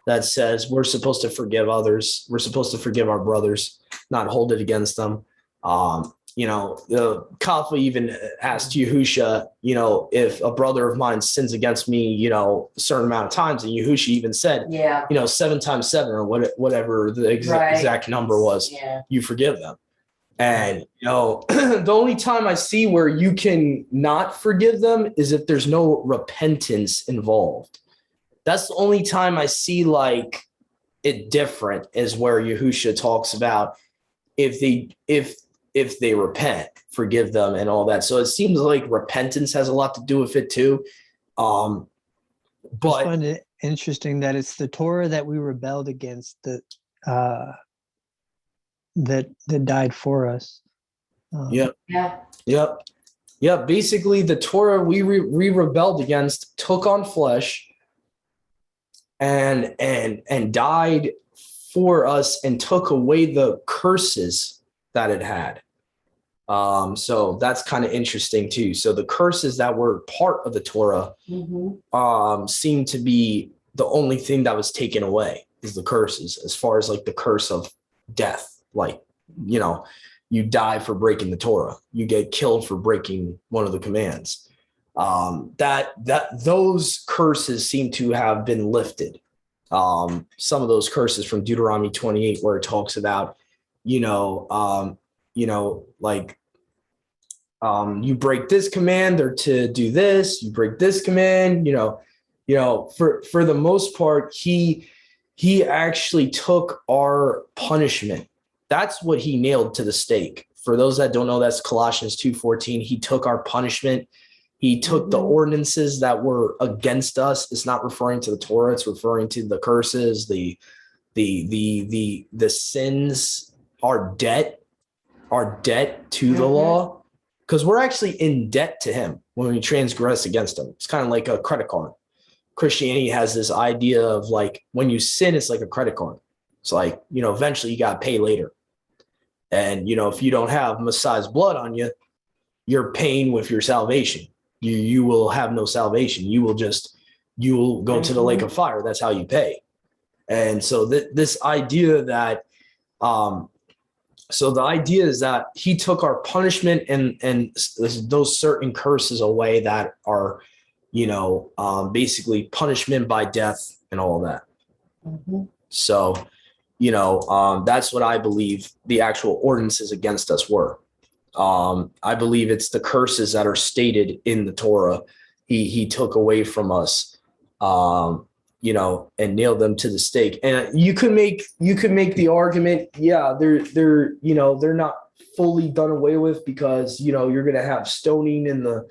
Speaker 1: that says we're supposed to forgive others. We're supposed to forgive our brothers, not hold it against them. The Kapha even asked Yehusha, if a brother of mine sins against me, a certain amount of times, and Yehusha even said, 7 times 7 or whatever the exact number was, you forgive them. And, the only time I see where you can not forgive them is if there's no repentance involved. That's the only time I see like it different, is where Yehusha talks about if they repent, forgive them and all that. So it seems like repentance has a lot to do with it too. But
Speaker 2: I find it interesting that it's the Torah that we rebelled against that died for us.
Speaker 1: Basically, the Torah we rebelled against took on flesh and died for us and took away the curses that it had. So that's kind of interesting too. So the curses that were part of the Torah seem to be the only thing that was taken away, is the curses, as far as like the curse of death. Like, you die for breaking the Torah, you get killed for breaking one of the commands. Those curses seem to have been lifted. Some of those curses from Deuteronomy 28, where it talks about, you break this command, they're to do this, you break this command, for the most part, he actually took our punishment. That's what he nailed to the stake. For those that don't know, that's Colossians 2:14. He took our punishment. He took the ordinances that were against us. It's not referring to the Torah. It's referring to the curses, the sins, our debt to the law, because we're actually in debt to him when we transgress against him. It's kind of like a credit card. Christianity has this idea of like, when you sin, it's like a credit card. It's like, eventually you got to pay later. And, if you don't have Messiah's blood on you, you're paying with your salvation. You will have no salvation. You will go to the lake of fire. That's how you pay. And so this idea that, so the idea is that he took our punishment and those certain curses away that are, basically punishment by death and all that. So, that's what I believe the actual ordinances against us were. I believe it's the curses that are stated in the Torah. He took away from us. and nailed them to the stake. And you could make the argument, yeah, they're not fully done away with because you're going to have stoning in the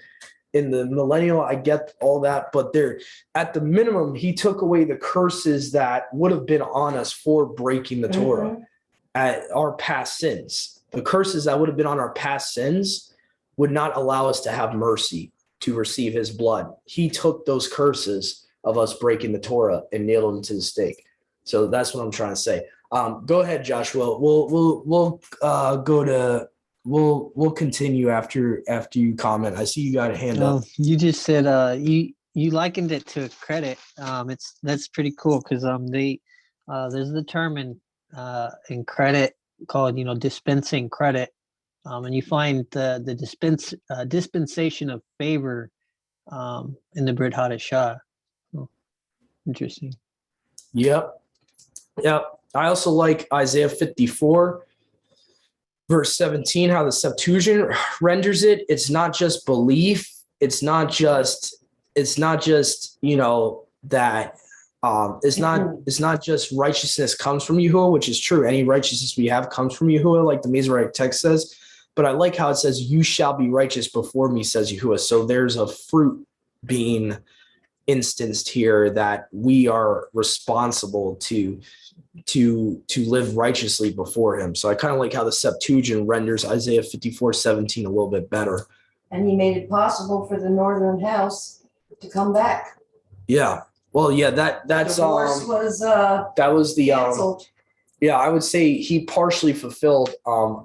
Speaker 1: millennial. I get all that, but they're at the minimum, he took away the curses that would have been on us for breaking the Torah at our past sins. The curses that would have been on our past sins would not allow us to have mercy to receive his blood. He took those curses of us breaking the Torah and nailed them to the stake. So that's what I'm trying to say. Go ahead, Joshua. We'll go to we'll continue after you comment. I see you got a hand up.
Speaker 2: You just said you likened it to credit. That's pretty cool because there's the term in credit called dispensing credit, and you find the dispensation of favor in the Brit Hadashah. Oh, interesting.
Speaker 1: Yep. I also like Isaiah 54. Verse 17, how the Septuagint renders it. It's not just belief. It's not just that it's not just righteousness comes from Yahuwah, which is true. Any righteousness we have comes from Yahuwah, like the Masoretic text says. But I like how it says, "You shall be righteous before me," says Yahuwah. So there's a fruit being instanced here that we are responsible to live righteously before him. So I kind of like how the Septuagint renders Isaiah 54:17 a little bit better.
Speaker 3: And he made it possible for the northern house to come back.
Speaker 1: Yeah. Well, yeah, that's
Speaker 3: Divorce was
Speaker 1: that was the
Speaker 3: canceled.
Speaker 1: yeah, I would say he partially fulfilled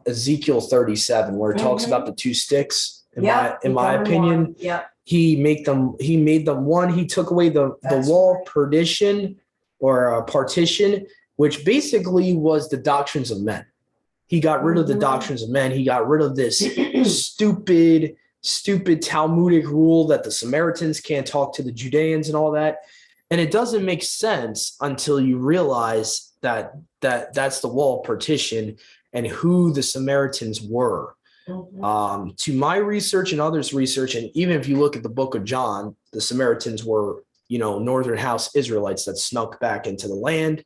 Speaker 1: Ezekiel 37, where it talks about the two sticks. In my opinion, he made them one. He took away the wall perdition or partition, which basically was the doctrines of men. He got rid of the doctrines of men. He got rid of this stupid Talmudic rule that the Samaritans can't talk to the Judeans and all that. And it doesn't make sense until you realize that that's the wall partition and who the Samaritans were. To my research and others' research, and even if you look at the book of John, the Samaritans were, Northern House Israelites that snuck back into the land.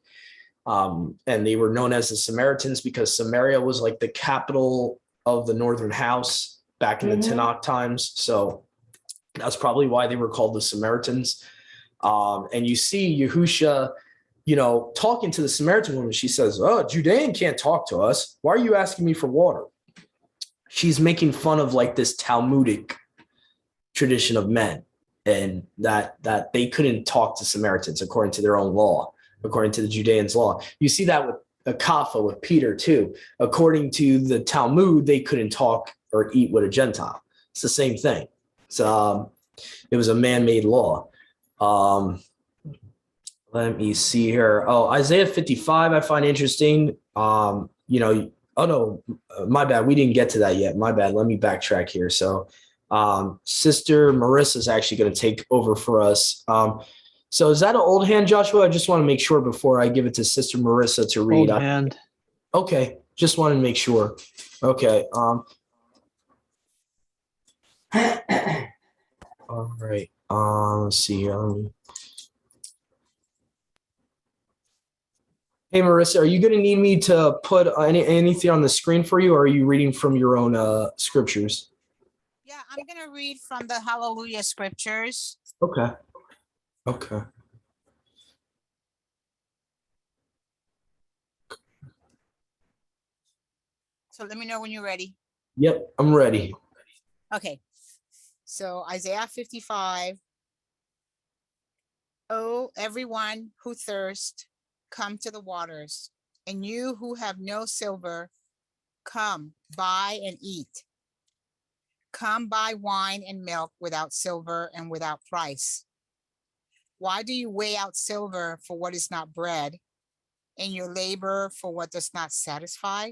Speaker 1: And they were known as the Samaritans because Samaria was like the capital of the Northern House back in the Tanakh times. So that's probably why they were called the Samaritans. And you see Yahusha, talking to the Samaritan woman. She says, "Oh, Judean can't talk to us. Why are you asking me for water?" She's making fun of like this Talmudic tradition of men and that they couldn't talk to Samaritans according to their own law, according to the Judeans' law. You see that with Akafa, with Peter too. According to the Talmud, they couldn't talk or eat with a Gentile. It's the same thing. So it was a man-made law. Let me see here. Oh, Isaiah 55, I find interesting. Oh no, my bad. We didn't get to that yet. My bad. Let me backtrack here. So Sister Marissa is actually going to take over for us. So is that an old hand, Joshua? I just want to make sure before I give it to Sister Marissa to read.
Speaker 2: Old hand.
Speaker 1: Okay. Just wanted to make sure. Okay. All right. Let's see here. Hey, Marissa, are you going to need me to put anything on the screen for you, or are you reading from your own scriptures?
Speaker 4: Yeah, I'm going to read from the Hallelujah scriptures.
Speaker 1: Okay.
Speaker 4: So let me know when you're ready.
Speaker 1: Yep, I'm ready.
Speaker 4: Okay. So Isaiah 55. Oh, everyone who thirsts, come to the waters, and you who have no silver, come, buy and eat. Come buy wine and milk without silver and without price. Why do you weigh out silver for what is not bread, and your labor for what does not satisfy?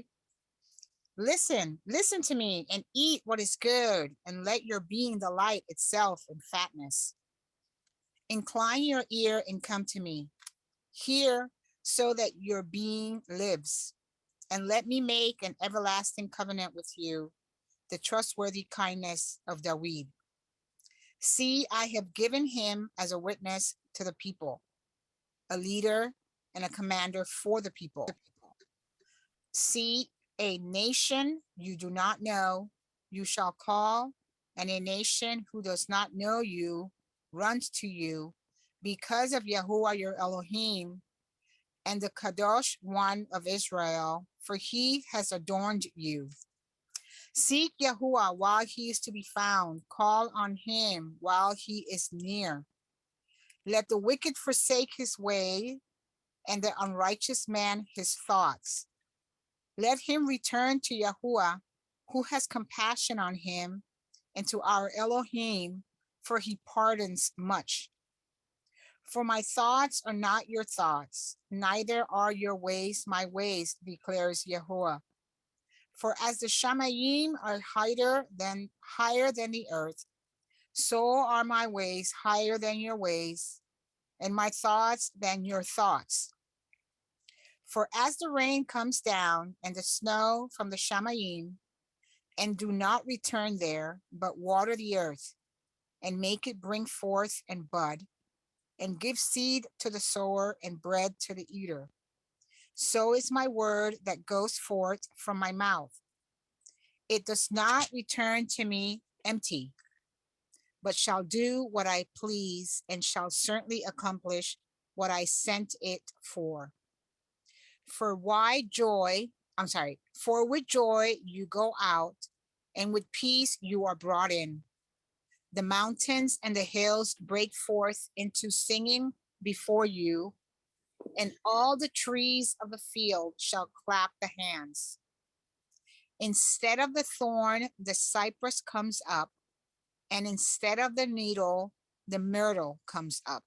Speaker 4: Listen to me, and eat what is good, and let your being delight itself in fatness. Incline your ear and come to me. Hear, so that your being lives, and let me make an everlasting covenant with you, the trustworthy kindness of David. See, I have given him as a witness to the people. a leader, and a commander for the people. See, a nation you do not know, you shall call, and a nation who does not know you runs to you because of Yahuwah your Elohim and the Kadosh one of Israel, for he has adorned you. Seek Yahuwah while he is to be found. Call on him while he is near. Let the wicked forsake his way, and the unrighteous man his thoughts. Let him return to Yahuwah, who has compassion on him, and to our Elohim, for he pardons much. For my thoughts are not your thoughts, neither are your ways my ways, declares Yahuwah. For as the Shamayim are higher than the earth, so are my ways higher than your ways, and my thoughts than your thoughts. For as the rain comes down and the snow from the Shamayim, and do not return there, but water the earth, and make it bring forth and bud, and give seed to the sower and bread to the eater, so is my word that goes forth from my mouth. It does not return to me empty, but shall do what I please, and shall certainly accomplish what I sent it for. For with joy you go out, and with peace you are brought in. The mountains and the hills break forth into singing before you, and all the trees of the field shall clap the hands. Instead of the thorn, the cypress comes up, and instead of the needle, the myrtle comes up.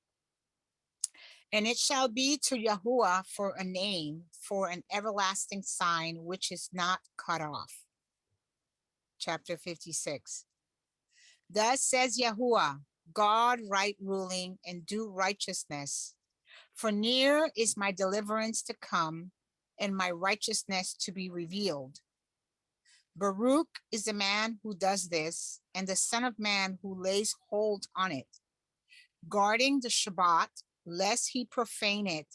Speaker 4: And it shall be to Yahuwah for a name, for an everlasting sign which is not cut off. Chapter 56. Thus says Yahuwah, God right ruling and do righteousness. For near is my deliverance to come, and my righteousness to be revealed. Baruch is the man who does this, and the Son of Man who lays hold on it, guarding the Shabbat, lest he profane it,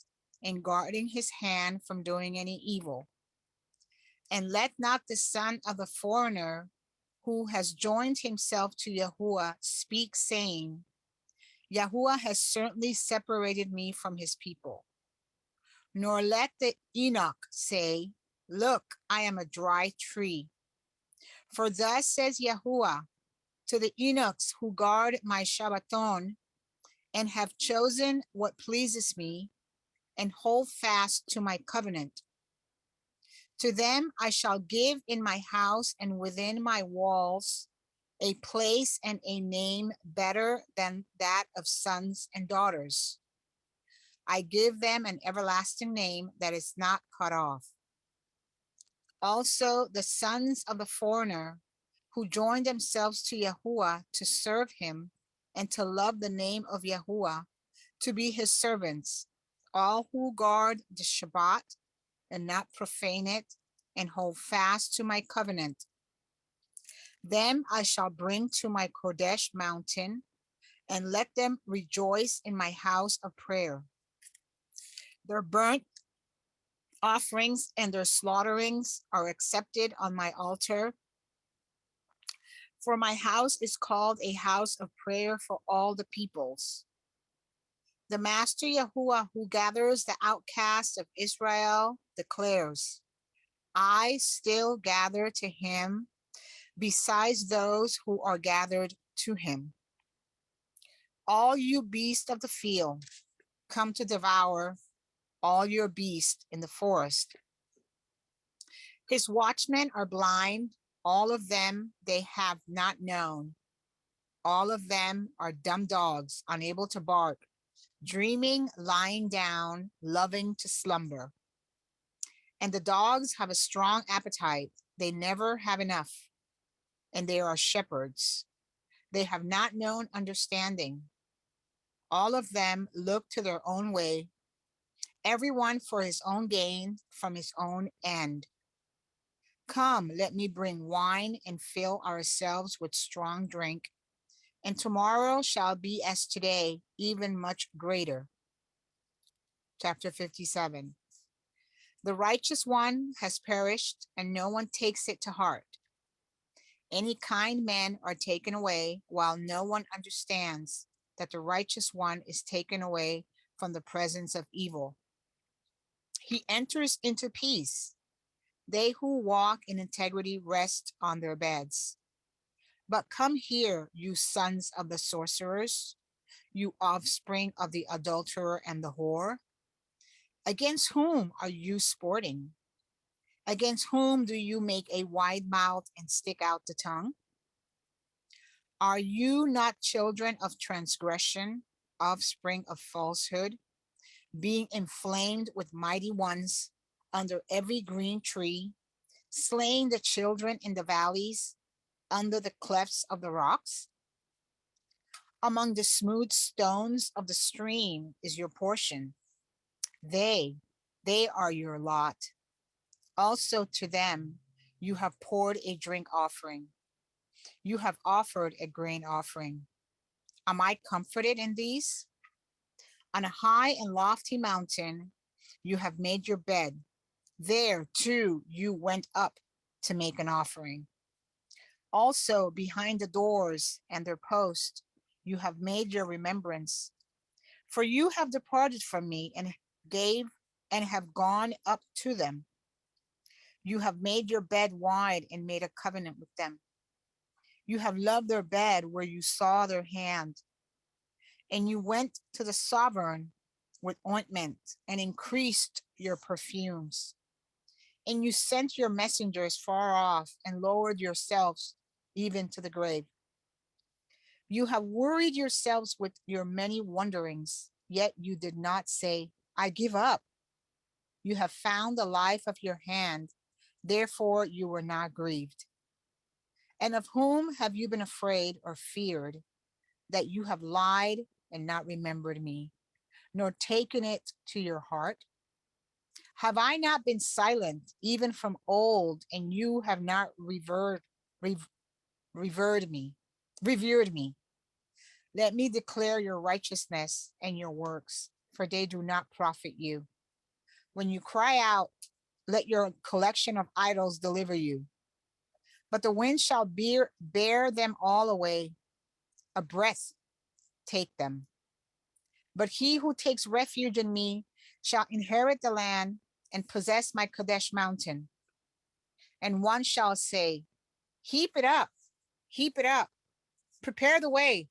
Speaker 4: and guarding his hand from doing any evil. And let not the son of the foreigner who has joined himself to Yahuwah speak, saying, Yahuwah has certainly separated me from his people. Nor let the Enoch say, look, I am a dry tree. For thus says Yahuwah to the Enochs who guard my Shabbaton, and have chosen what pleases me, and hold fast to my covenant. To them I shall give in my house and within my walls a place and a name better than that of sons and daughters. I give them an everlasting name that is not cut off. Also the sons of the foreigner who join themselves to Yahuwah to serve him and to love the name of Yahuwah, to be his servants, all who guard the Shabbat and not profane it, and hold fast to my covenant. Them I shall bring to my Kodesh mountain, and let them rejoice in my house of prayer. Their burnt offerings and their slaughterings are accepted on my altar. For my house is called a house of prayer for all the peoples. The Master Yahuwah, who gathers the outcasts of Israel, declares, I still gather to him besides those who are gathered to him. All you beasts of the field, come to devour all your beasts in the forest. His watchmen are blind, all of them they have not known. All of them are dumb dogs, unable to bark, dreaming, lying down, loving to slumber. And the dogs have a strong appetite. They never have enough. And they are shepherds. They have not known understanding. All of them look to their own way, everyone for his own gain from his own end. Come, let me bring wine and fill ourselves with strong drink, and tomorrow shall be as today, even much greater. Chapter 57. The righteous one has perished, and no one takes it to heart. Any kind men are taken away, while no one understands that the righteous one is taken away from the presence of evil. He enters into peace. They who walk in integrity rest on their beds. But come here, you sons of the sorcerers, you offspring of the adulterer and the whore. Against whom are you sporting? Against whom do you make a wide mouth and stick out the tongue? Are you not children of transgression, offspring of falsehood, being inflamed with mighty ones under every green tree, slaying the children in the valleys, under the clefts of the rocks? Among the smooth stones of the stream is your portion. They are your lot. Also to them you have poured a drink offering. You have offered a grain offering. Am I comforted in these? On a high and lofty mountain you have made your bed. There too you went up to make an offering. Also behind the doors and their posts you have made your remembrance. For you have departed from me and have gone up to them. You have made your bed wide and made a covenant with them. You have loved their bed where you saw their hand. And you went to the sovereign with ointment and increased your perfumes. And you sent your messengers far off and lowered yourselves even to the grave. You have worried yourselves with your many wanderings, yet you did not say, I give up. You have found the life of your hand, therefore you were not grieved. And of whom have you been afraid or feared, that you have lied and not remembered me, nor taken it to your heart? Have I not been silent even from old, and you have not revered me? Let me declare your righteousness and your works, for they do not profit you. When you cry out, let your collection of idols deliver you. But the wind shall bear them all away, a breath take them. But he who takes refuge in me shall inherit the land and possess my Kadesh mountain. And one shall say, heap it up, prepare the way,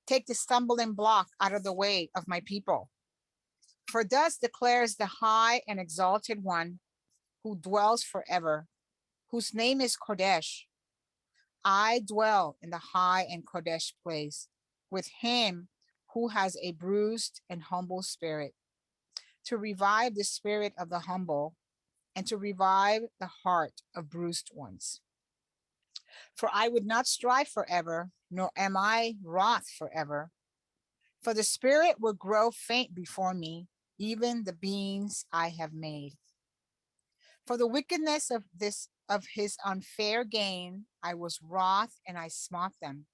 Speaker 4: take the stumbling block out of the way of my people. For thus declares the high and exalted one who dwells forever, whose name is Kodesh. I dwell in the high and Kodesh place with him who has a bruised and humble spirit, to revive the spirit of the humble and to revive the heart of bruised ones. For I would not strive forever, nor am I wroth forever. For the spirit will grow faint before me, even the beings I have made. For the wickedness of his unfair gain, I was wroth and I smote them.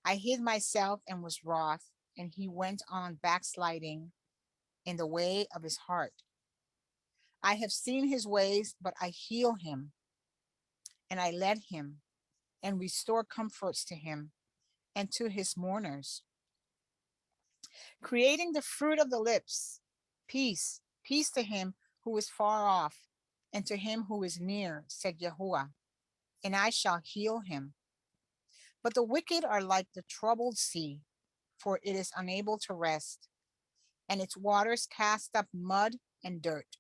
Speaker 4: I hid myself and was wroth, and he went on backsliding in the way of his heart. I have seen his ways, but I heal him, and I led him, and restore comforts to him and to his mourners. Creating the fruit of the lips, peace, peace to him who is far off, and to him who is near, said Yahuwah, and I shall heal him. But the wicked are like the troubled sea, for it is unable to rest, and its waters cast up mud and dirt.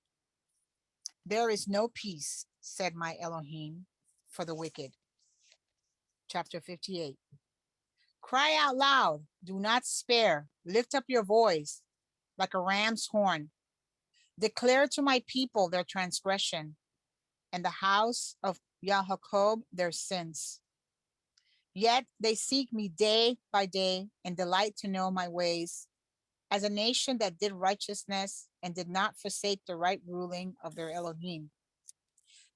Speaker 4: There is no peace, said my Elohim, for the wicked. Chapter 58. Cry out loud, do not spare, lift up your voice like a ram's horn. Declare to my people their transgression, and the house of Yaakov their sins. Yet they seek me day by day and delight to know my ways, as a nation that did righteousness and did not forsake the right ruling of their Elohim.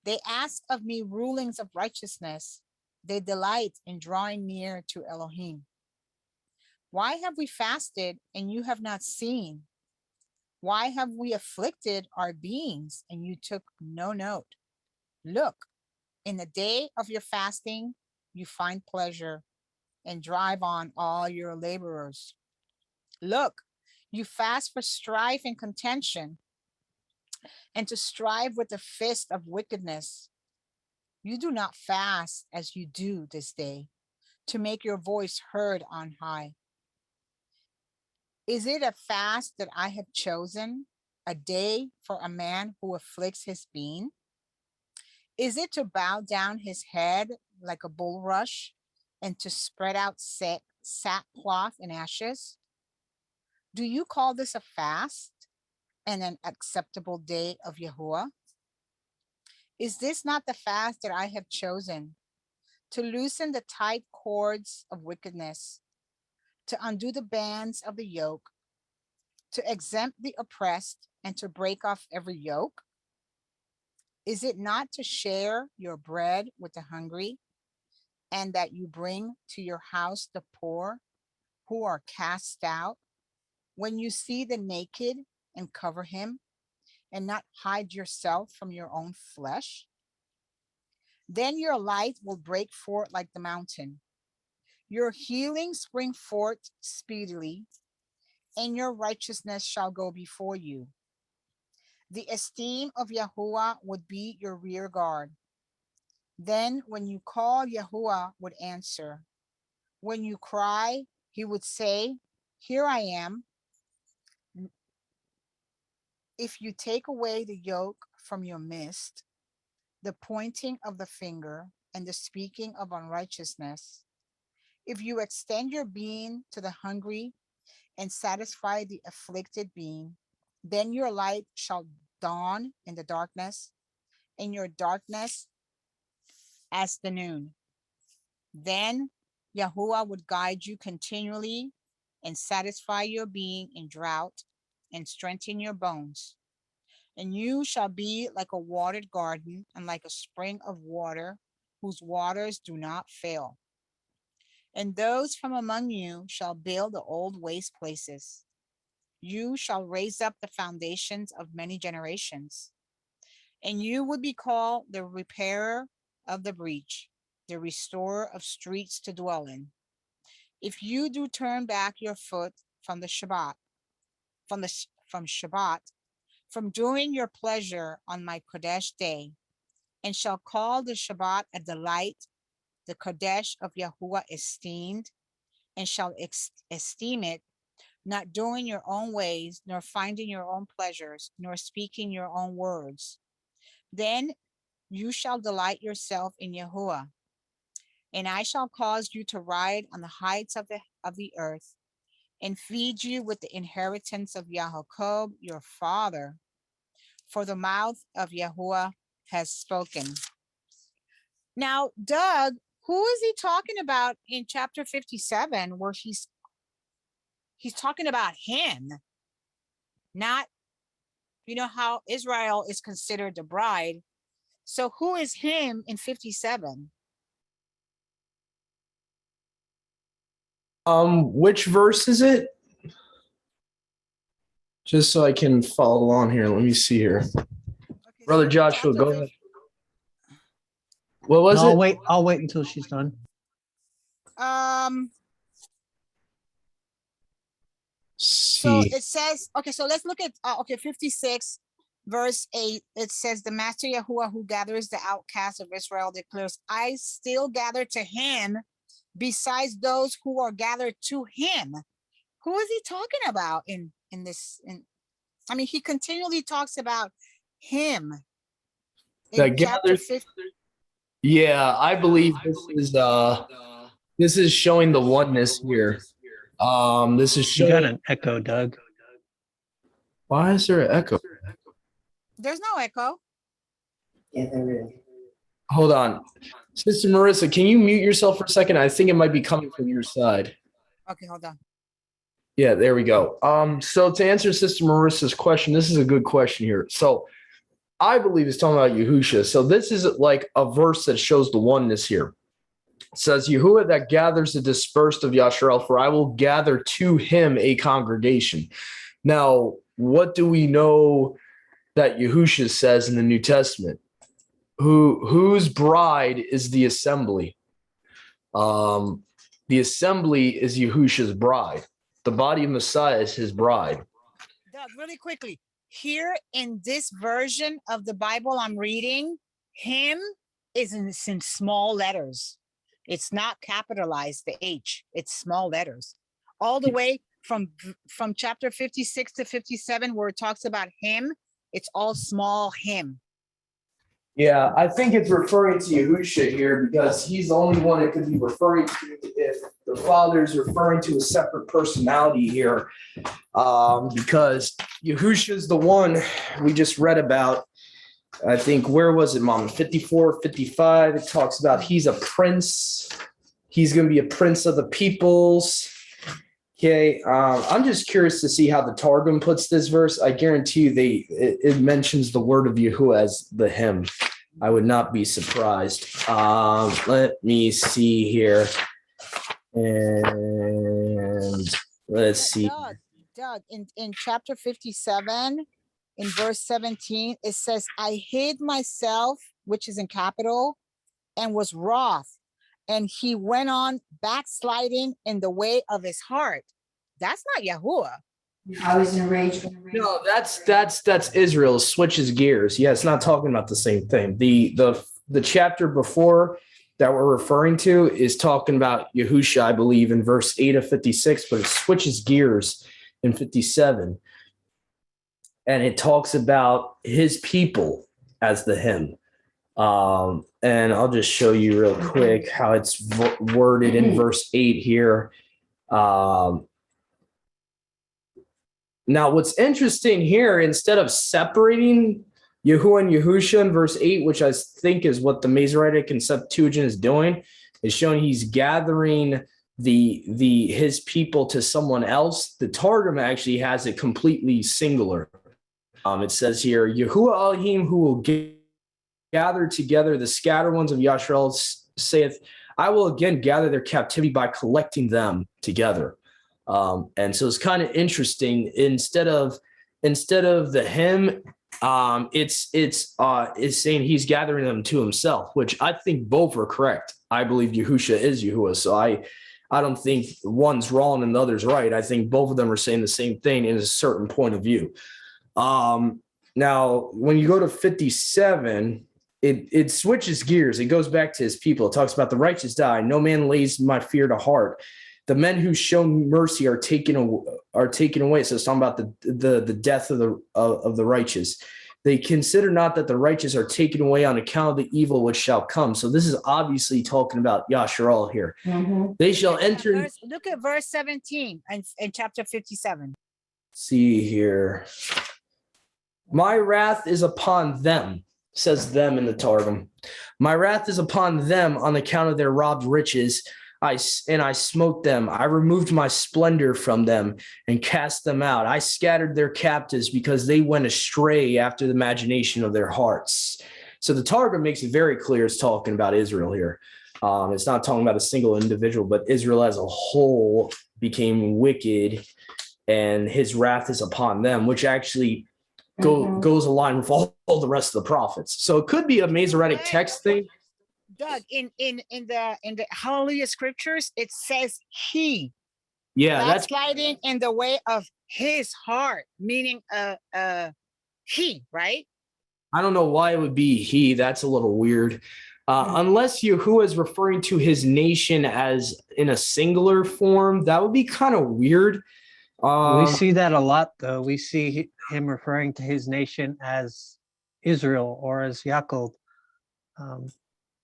Speaker 4: They ask of me rulings of righteousness. They delight in drawing near to Elohim. Why have we fasted and you have not seen? Why have we afflicted our beings and you took no note? Look, in the day of your fasting, you find pleasure and drive on all your laborers. Look, you fast for strife and contention and to strive with the fist of wickedness. You do not fast as you do this day to make your voice heard on high. Is it a fast that I have chosen, a day for a man who afflicts his being? Is it to bow down his head like a bulrush and to spread out sackcloth and ashes? Do you call this a fast and an acceptable day of Yahuwah? Is this not the fast that I have chosen, to loosen the tight cords of wickedness, to undo the bands of the yoke, to exempt the oppressed, and to break off every yoke? Is it not to share your bread with the hungry, and that you bring to your house the poor who are cast out, when you see the naked and cover him, and not hide yourself from your own flesh? Then your light will break forth like the mountain, your healing spring forth speedily, and your righteousness shall go before you. The esteem of Yahuwah would be your rear guard. Then when you call, Yahuwah would answer. When you cry, he would say, here I am. If you take away the yoke from your midst, the pointing of the finger and the speaking of unrighteousness, if you extend your being to the hungry and satisfy the afflicted being, then your light shall dawn in the darkness, and your darkness as the noon. Then Yahuwah would guide you continually and satisfy your being in drought and strengthen your bones. And you shall be like a watered garden and like a spring of water whose waters do not fail. And those from among you shall build the old waste places. You shall raise up the foundations of many generations. And you would be called the repairer of the breach, the restorer of streets to dwell in. If you do turn back your foot from the Shabbat, from doing your pleasure on my Kodesh day, and shall call the Shabbat a delight, the Kodesh of Yahuwah esteemed, and shall esteem it, not doing your own ways, nor finding your own pleasures, nor speaking your own words, then you shall delight yourself in Yahuwah. And I shall cause you to ride on the heights of the earth, and feed you with the inheritance of Yaakov, your father, for the mouth of Yahuwah has spoken. Now, Doug, who is he talking about in chapter 57, where he's talking about him, not, you know, how Israel is considered the bride. So who is him in 57?
Speaker 1: Which verse is it? Just so I can follow along here. Let me see here.
Speaker 4: Okay,
Speaker 1: Brother
Speaker 4: so
Speaker 1: Joshua,
Speaker 4: chapter
Speaker 1: go ahead.
Speaker 4: 50
Speaker 1: What was
Speaker 2: No,
Speaker 1: it?
Speaker 2: I'll wait until she's done.
Speaker 4: So
Speaker 1: See.
Speaker 4: it says, okay, so let's look at 56 verse 8. It says, the master Yahuwah who gathers the outcasts of Israel declares, I still gather to him besides those who are gathered to him. Who is he talking about in this? I mean, he continually talks about him in
Speaker 1: That
Speaker 4: chapter
Speaker 1: gathers.
Speaker 4: 50.
Speaker 1: Yeah, I believe this is showing the oneness here. This is
Speaker 2: You got
Speaker 1: showing.
Speaker 2: an echo, Doug.
Speaker 1: Why is there an echo?
Speaker 4: There's no echo.
Speaker 3: Yeah, there is.
Speaker 1: Hold on. Sister Marissa, can you mute yourself for a second? I think it might be coming from your side.
Speaker 4: Okay, hold on.
Speaker 1: Yeah, there we go. So to answer Sister Marissa's question, this is a good question here. So I believe it's talking about Yahusha. So this is like a verse that shows the oneness here. It says, Yahuwah that gathers the dispersed of Yasharel, for I will gather to him a congregation. Now, what do we know that Yahusha says in the New Testament? Whose bride is the assembly? The assembly is Yahusha's bride. The body of Messiah is his bride.
Speaker 4: Doug, really quickly, here in this version of the Bible I'm reading, him is in small letters. It's not capitalized, the H, it's small letters. All the way from chapter 56 to 57, where it talks about him, it's all small him.
Speaker 1: Yeah, I think it's referring to Yahusha here because he's the only one it could be referring to if the Father is referring to a separate personality here. Because Yahusha is the one we just read about. I think, where was it, Mom? 54, 55. It talks about he's a prince. He's going to be a prince of the peoples. Okay, I'm just curious to see how the Targum puts this verse. I guarantee you it mentions the word of Yahuwah as the him. I would not be surprised. Let me see here. And let's see.
Speaker 4: Doug, in chapter 57, in verse 17, it says, I hid myself, which is in capital, and was wroth. And he went on backsliding in the way of his heart. That's not Yahuwah.
Speaker 3: I was enraged.
Speaker 1: No, that's Israel switches gears. Yeah, it's not talking about the same thing. The chapter before that we're referring to is talking about Yahusha, I believe, in verse 8 of 56, but it switches gears in 57. And it talks about his people as the him. And I'll just show you real quick how it's worded in verse 8 here. Now, what's interesting here, instead of separating Yahuwah and Yahusha in verse 8, which I think is what the Masoretic and Septuagint is doing, is showing he's gathering his people to someone else. The Targum actually has it completely singular. It says here, Yahuwah Elohim, who will gather together the scattered ones of Yashrael, saith, I will again gather their captivity by collecting them together. And so it's kind of interesting. Instead of the him, it's saying he's gathering them to himself, which I think both are correct. I believe Yahusha is Yahuwah, so I don't think one's wrong and the other's right. I think both of them are saying the same thing in a certain point of view. Now, when you go to 57, it switches gears. It goes back to his people. It talks about the righteous die. No man lays my fear to heart. The men who shown mercy are taken away. So it's talking about the death of the righteous. They consider not that the righteous are taken away on account of the evil which shall come. So this is obviously talking about Yasharal here.
Speaker 3: Mm-hmm.
Speaker 1: They shall enter.
Speaker 4: Look at verse 17 in chapter 57.
Speaker 1: See here. My wrath is upon them, says them in the Targum. My wrath is upon them on account of their robbed riches. I smote them. I removed my splendor from them and cast them out. I scattered their captives because they went astray after the imagination of their hearts. So the Targum makes it very clear it's talking about Israel here. It's not talking about a single individual, but Israel as a whole became wicked and his wrath is upon them, which actually goes aligned with all the rest of the prophets. So it could be a Masoretic text thing.
Speaker 4: Doug, in the Hallelujah scriptures, it says he.
Speaker 1: Yeah, that's
Speaker 4: sliding in the way of his heart, meaning he, right?
Speaker 1: I don't know why it would be he. That's a little weird. Unless Yahuwah is referring to his nation as in a singular form, that would be kind of weird.
Speaker 2: We see that a lot, though. We see him referring to his nation as Israel or as Yaakov.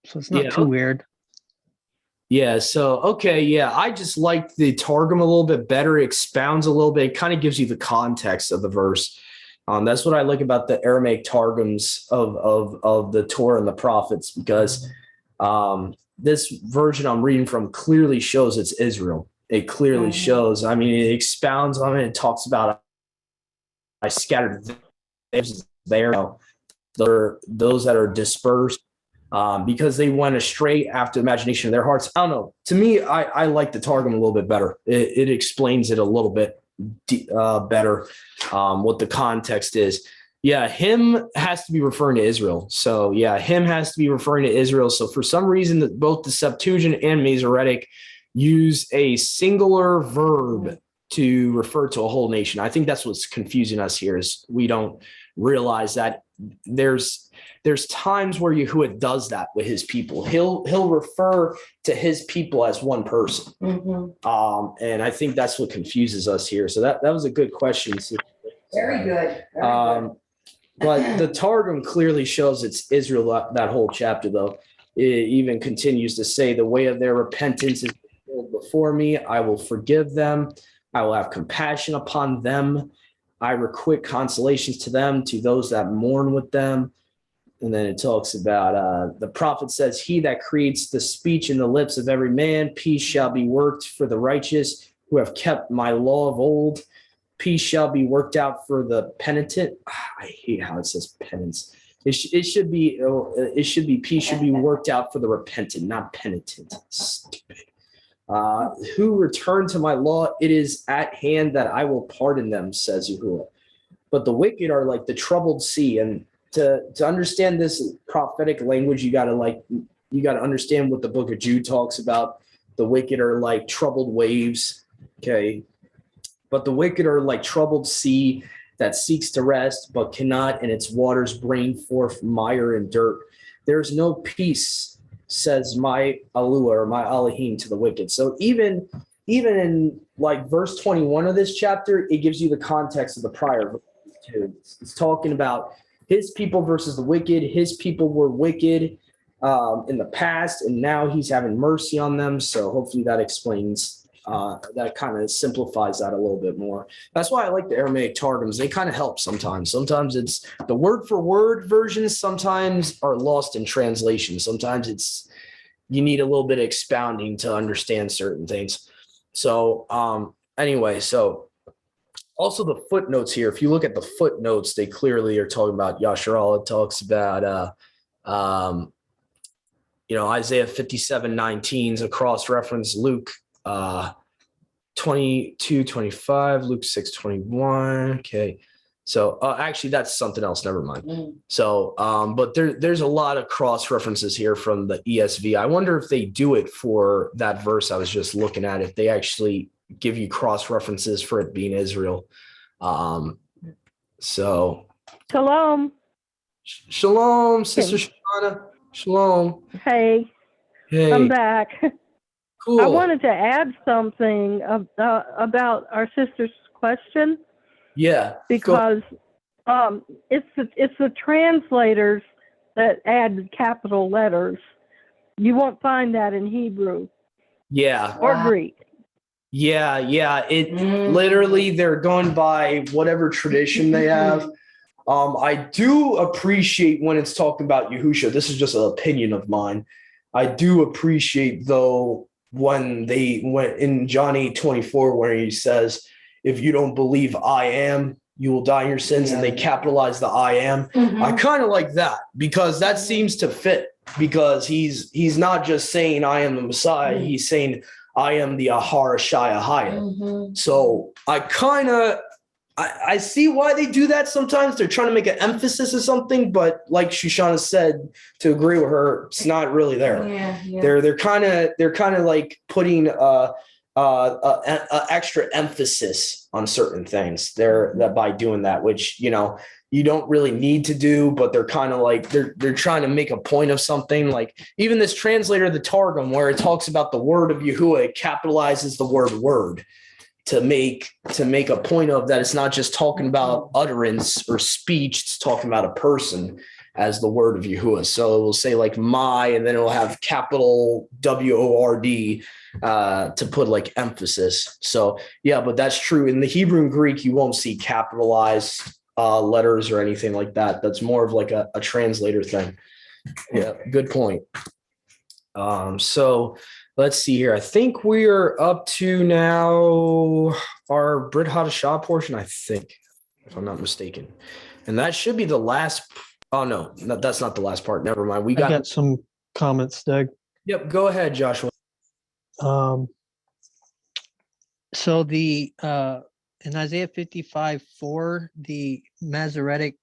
Speaker 2: So it's not too weird.
Speaker 1: Yeah. So, okay. Yeah. I just like the Targum a little bit better. It expounds a little bit. It kind of gives you the context of the verse. That's what I like about the Aramaic Targums of the Torah and the prophets, because this version I'm reading from clearly shows it's Israel. It clearly shows. I mean, it expounds on it. It talks about I scattered there. Those that are dispersed. Because they went astray after the imagination of their hearts. I don't know. To me, I like the Targum a little bit better. It explains it a little bit better what the context is. Yeah, him has to be referring to Israel. So yeah, him has to be referring to Israel. So for some reason, that both the Septuagint and Masoretic use a singular verb to refer to a whole nation. I think that's what's confusing us here is we don't realize that there's times where Yahuwah does that with his people. He'll refer to his people as one person. And I think that's what confuses us here. So that was a good question. So,
Speaker 3: Very good. Very good.
Speaker 1: but the Targum clearly shows it's Israel, that whole chapter, though. It even continues to say, the way of their repentance is before me. I will forgive them. I will have compassion upon them. I requite consolations to them, to those that mourn with them. And then it talks about the prophet says, he that creates the speech in the lips of every man, peace shall be worked for the righteous who have kept my law of old. Peace shall be worked out for the penitent. I hate how it says penance. It should be peace should be worked out for the repentant, not penitent. Stupid. Who return to my law, it is at hand that I will pardon them, says Yahuwah. But the wicked are like the troubled sea. And to understand this prophetic language, you got to understand what the book of Jude talks about. The wicked are like troubled waves. Okay. But the wicked are like troubled sea that seeks to rest, but cannot, and its waters bring forth mire and dirt. There's no peace, says my Alua or my Elohim to the wicked. So even in like verse 21 of this chapter, it gives you the context of the prior verse. It's talking about his people versus the wicked. His people were wicked in the past, and now he's having mercy on them. So hopefully that explains, that kind of simplifies that a little bit more. That's why I like the Aramaic Targums. They kind of help sometimes. Sometimes it's the word for word versions sometimes are lost in translation. Sometimes you need a little bit of expounding to understand certain things. So anyway, so also the footnotes here, if you look at the footnotes, they clearly are talking about Yasharal. It talks about Isaiah 57:19 a cross-reference, Luke 22:25, Luke 6:21. Okay. So actually that's something else. Never mind. So, but there's a lot of cross references here from the ESV. I wonder if they do it for that verse I was just looking at, if they actually give you cross references for it being Israel. So
Speaker 5: Shalom.
Speaker 1: Shalom, Sister Shana. Shalom.
Speaker 5: Hey, I'm back.
Speaker 1: Cool.
Speaker 5: I wanted to add something about our sister's question.
Speaker 1: Yeah.
Speaker 5: Because it's the translators that add capital letters. You won't find that in Hebrew.
Speaker 1: Yeah.
Speaker 5: Or Greek.
Speaker 1: Yeah. It literally, they're going by whatever tradition they have. I do appreciate when it's talking about Yahusha. This is just an opinion of mine. I do appreciate though when they went in John 8:24 where he says, if you don't believe I am, you will die in your sins, and they capitalize the I am. I kind of like that because that seems to fit, because he's not just saying I am the Messiah, he's saying I am the Ahara Shaya. So I see why they do that sometimes. They're trying to make an emphasis of something, but like Shoshana said, to agree with her, it's not really there. They're kind of like putting extra emphasis on certain things that by doing that, which you don't really need to do, but they're kind of like they're trying to make a point of something. Like even this translator of the Targum, where it talks about the word of Yahuwah, it capitalizes the word to make a point of that. It's not just talking about utterance or speech, it's talking about a person as the word of Yahuwah. So it will say like my, and then it will have capital WORD to put like emphasis. So yeah, but that's true. In the Hebrew and Greek, you won't see capitalized letters or anything like that. That's more of like a translator thing. Yeah, good point. So let's see here. I think we are up to now our Brit Hadashah portion, I think, if I'm not mistaken. And that should be the last. Oh, no, that's not the last part. Never mind. I
Speaker 2: got some comments, Doug.
Speaker 1: Yep. Go ahead, Joshua.
Speaker 2: So the in Isaiah 55:4, the Masoretic,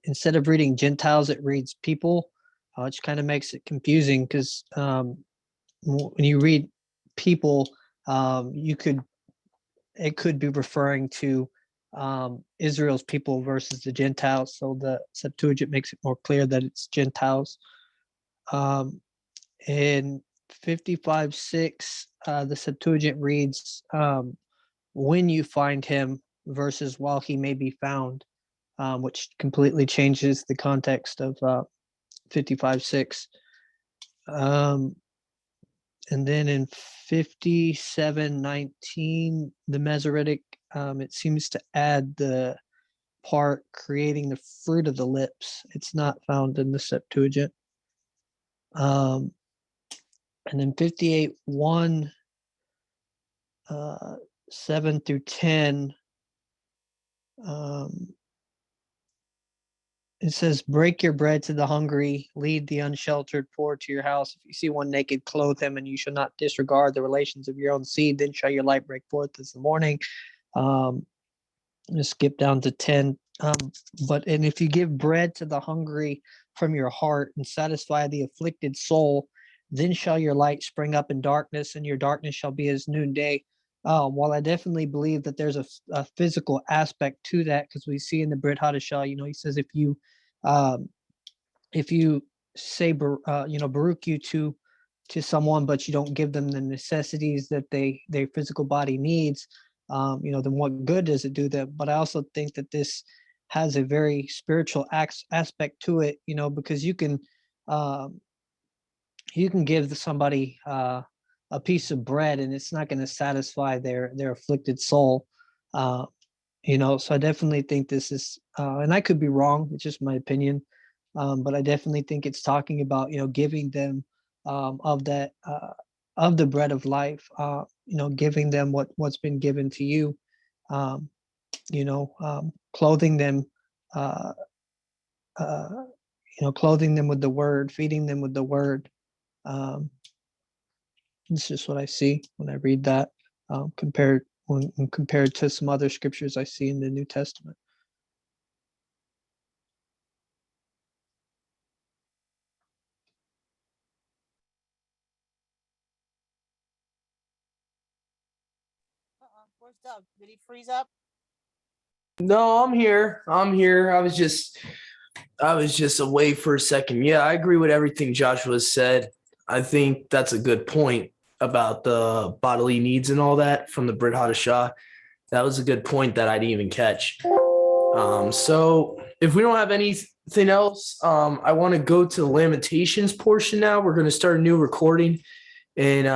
Speaker 2: instead of reading Gentiles, it reads people, which kind of makes it confusing because when you read people, it could be referring to Israel's people versus the Gentiles. So the Septuagint makes it more clear that it's Gentiles. In 55:6, the Septuagint reads, when you find him versus while he may be found, which completely changes the context of 55:6. And then in 57:19, the Masoretic, it seems to add the part creating the fruit of the lips. It's not found in the Septuagint. And then 58:1, 7 through 10, it says, break your bread to the hungry, lead the unsheltered poor to your house. If you see one naked, clothe him, and you shall not disregard the relations of your own seed. Then shall your light break forth as the morning. Just skip down to 10. And if you give bread to the hungry from your heart and satisfy the afflicted soul, then shall your light spring up in darkness, and your darkness shall be as noonday. While I definitely believe that there's a physical aspect to that, because we see in the Brit Hadashah, he says if you say Baruch you to someone, but you don't give them the necessities that their physical body needs, then what good does it do them? But I also think that this has a very spiritual aspect to it, because you can give somebody a piece of bread and it's not going to satisfy their afflicted soul. So I definitely think this is, and I could be wrong, it's just my opinion, but I definitely think it's talking about, giving them of that, of the bread of life, giving them what's been given to you, clothing them, clothing them with the word, feeding them with the word. It's just what I see when I read that, compared to some other scriptures I see in the New Testament.
Speaker 4: Where's Doug? Did he freeze up?
Speaker 1: No, I'm here. I was just away for a second. Yeah, I agree with everything Joshua said. I think that's a good point about the bodily needs and all that from the Brit Hadashah. That was a good point that I didn't even catch. So if we don't have anything else, I want to go to the Lamentations portion now. We're going to start a new recording, and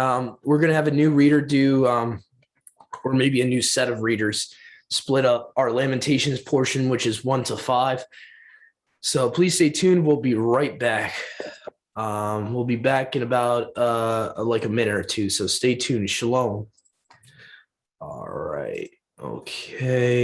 Speaker 1: we're going to have a new reader do, or maybe a new set of readers split up our Lamentations portion, which is 1 to 5. So please stay tuned. We'll be right back. We'll be back in about like a minute or two. So stay tuned. Shalom. All right. Okay.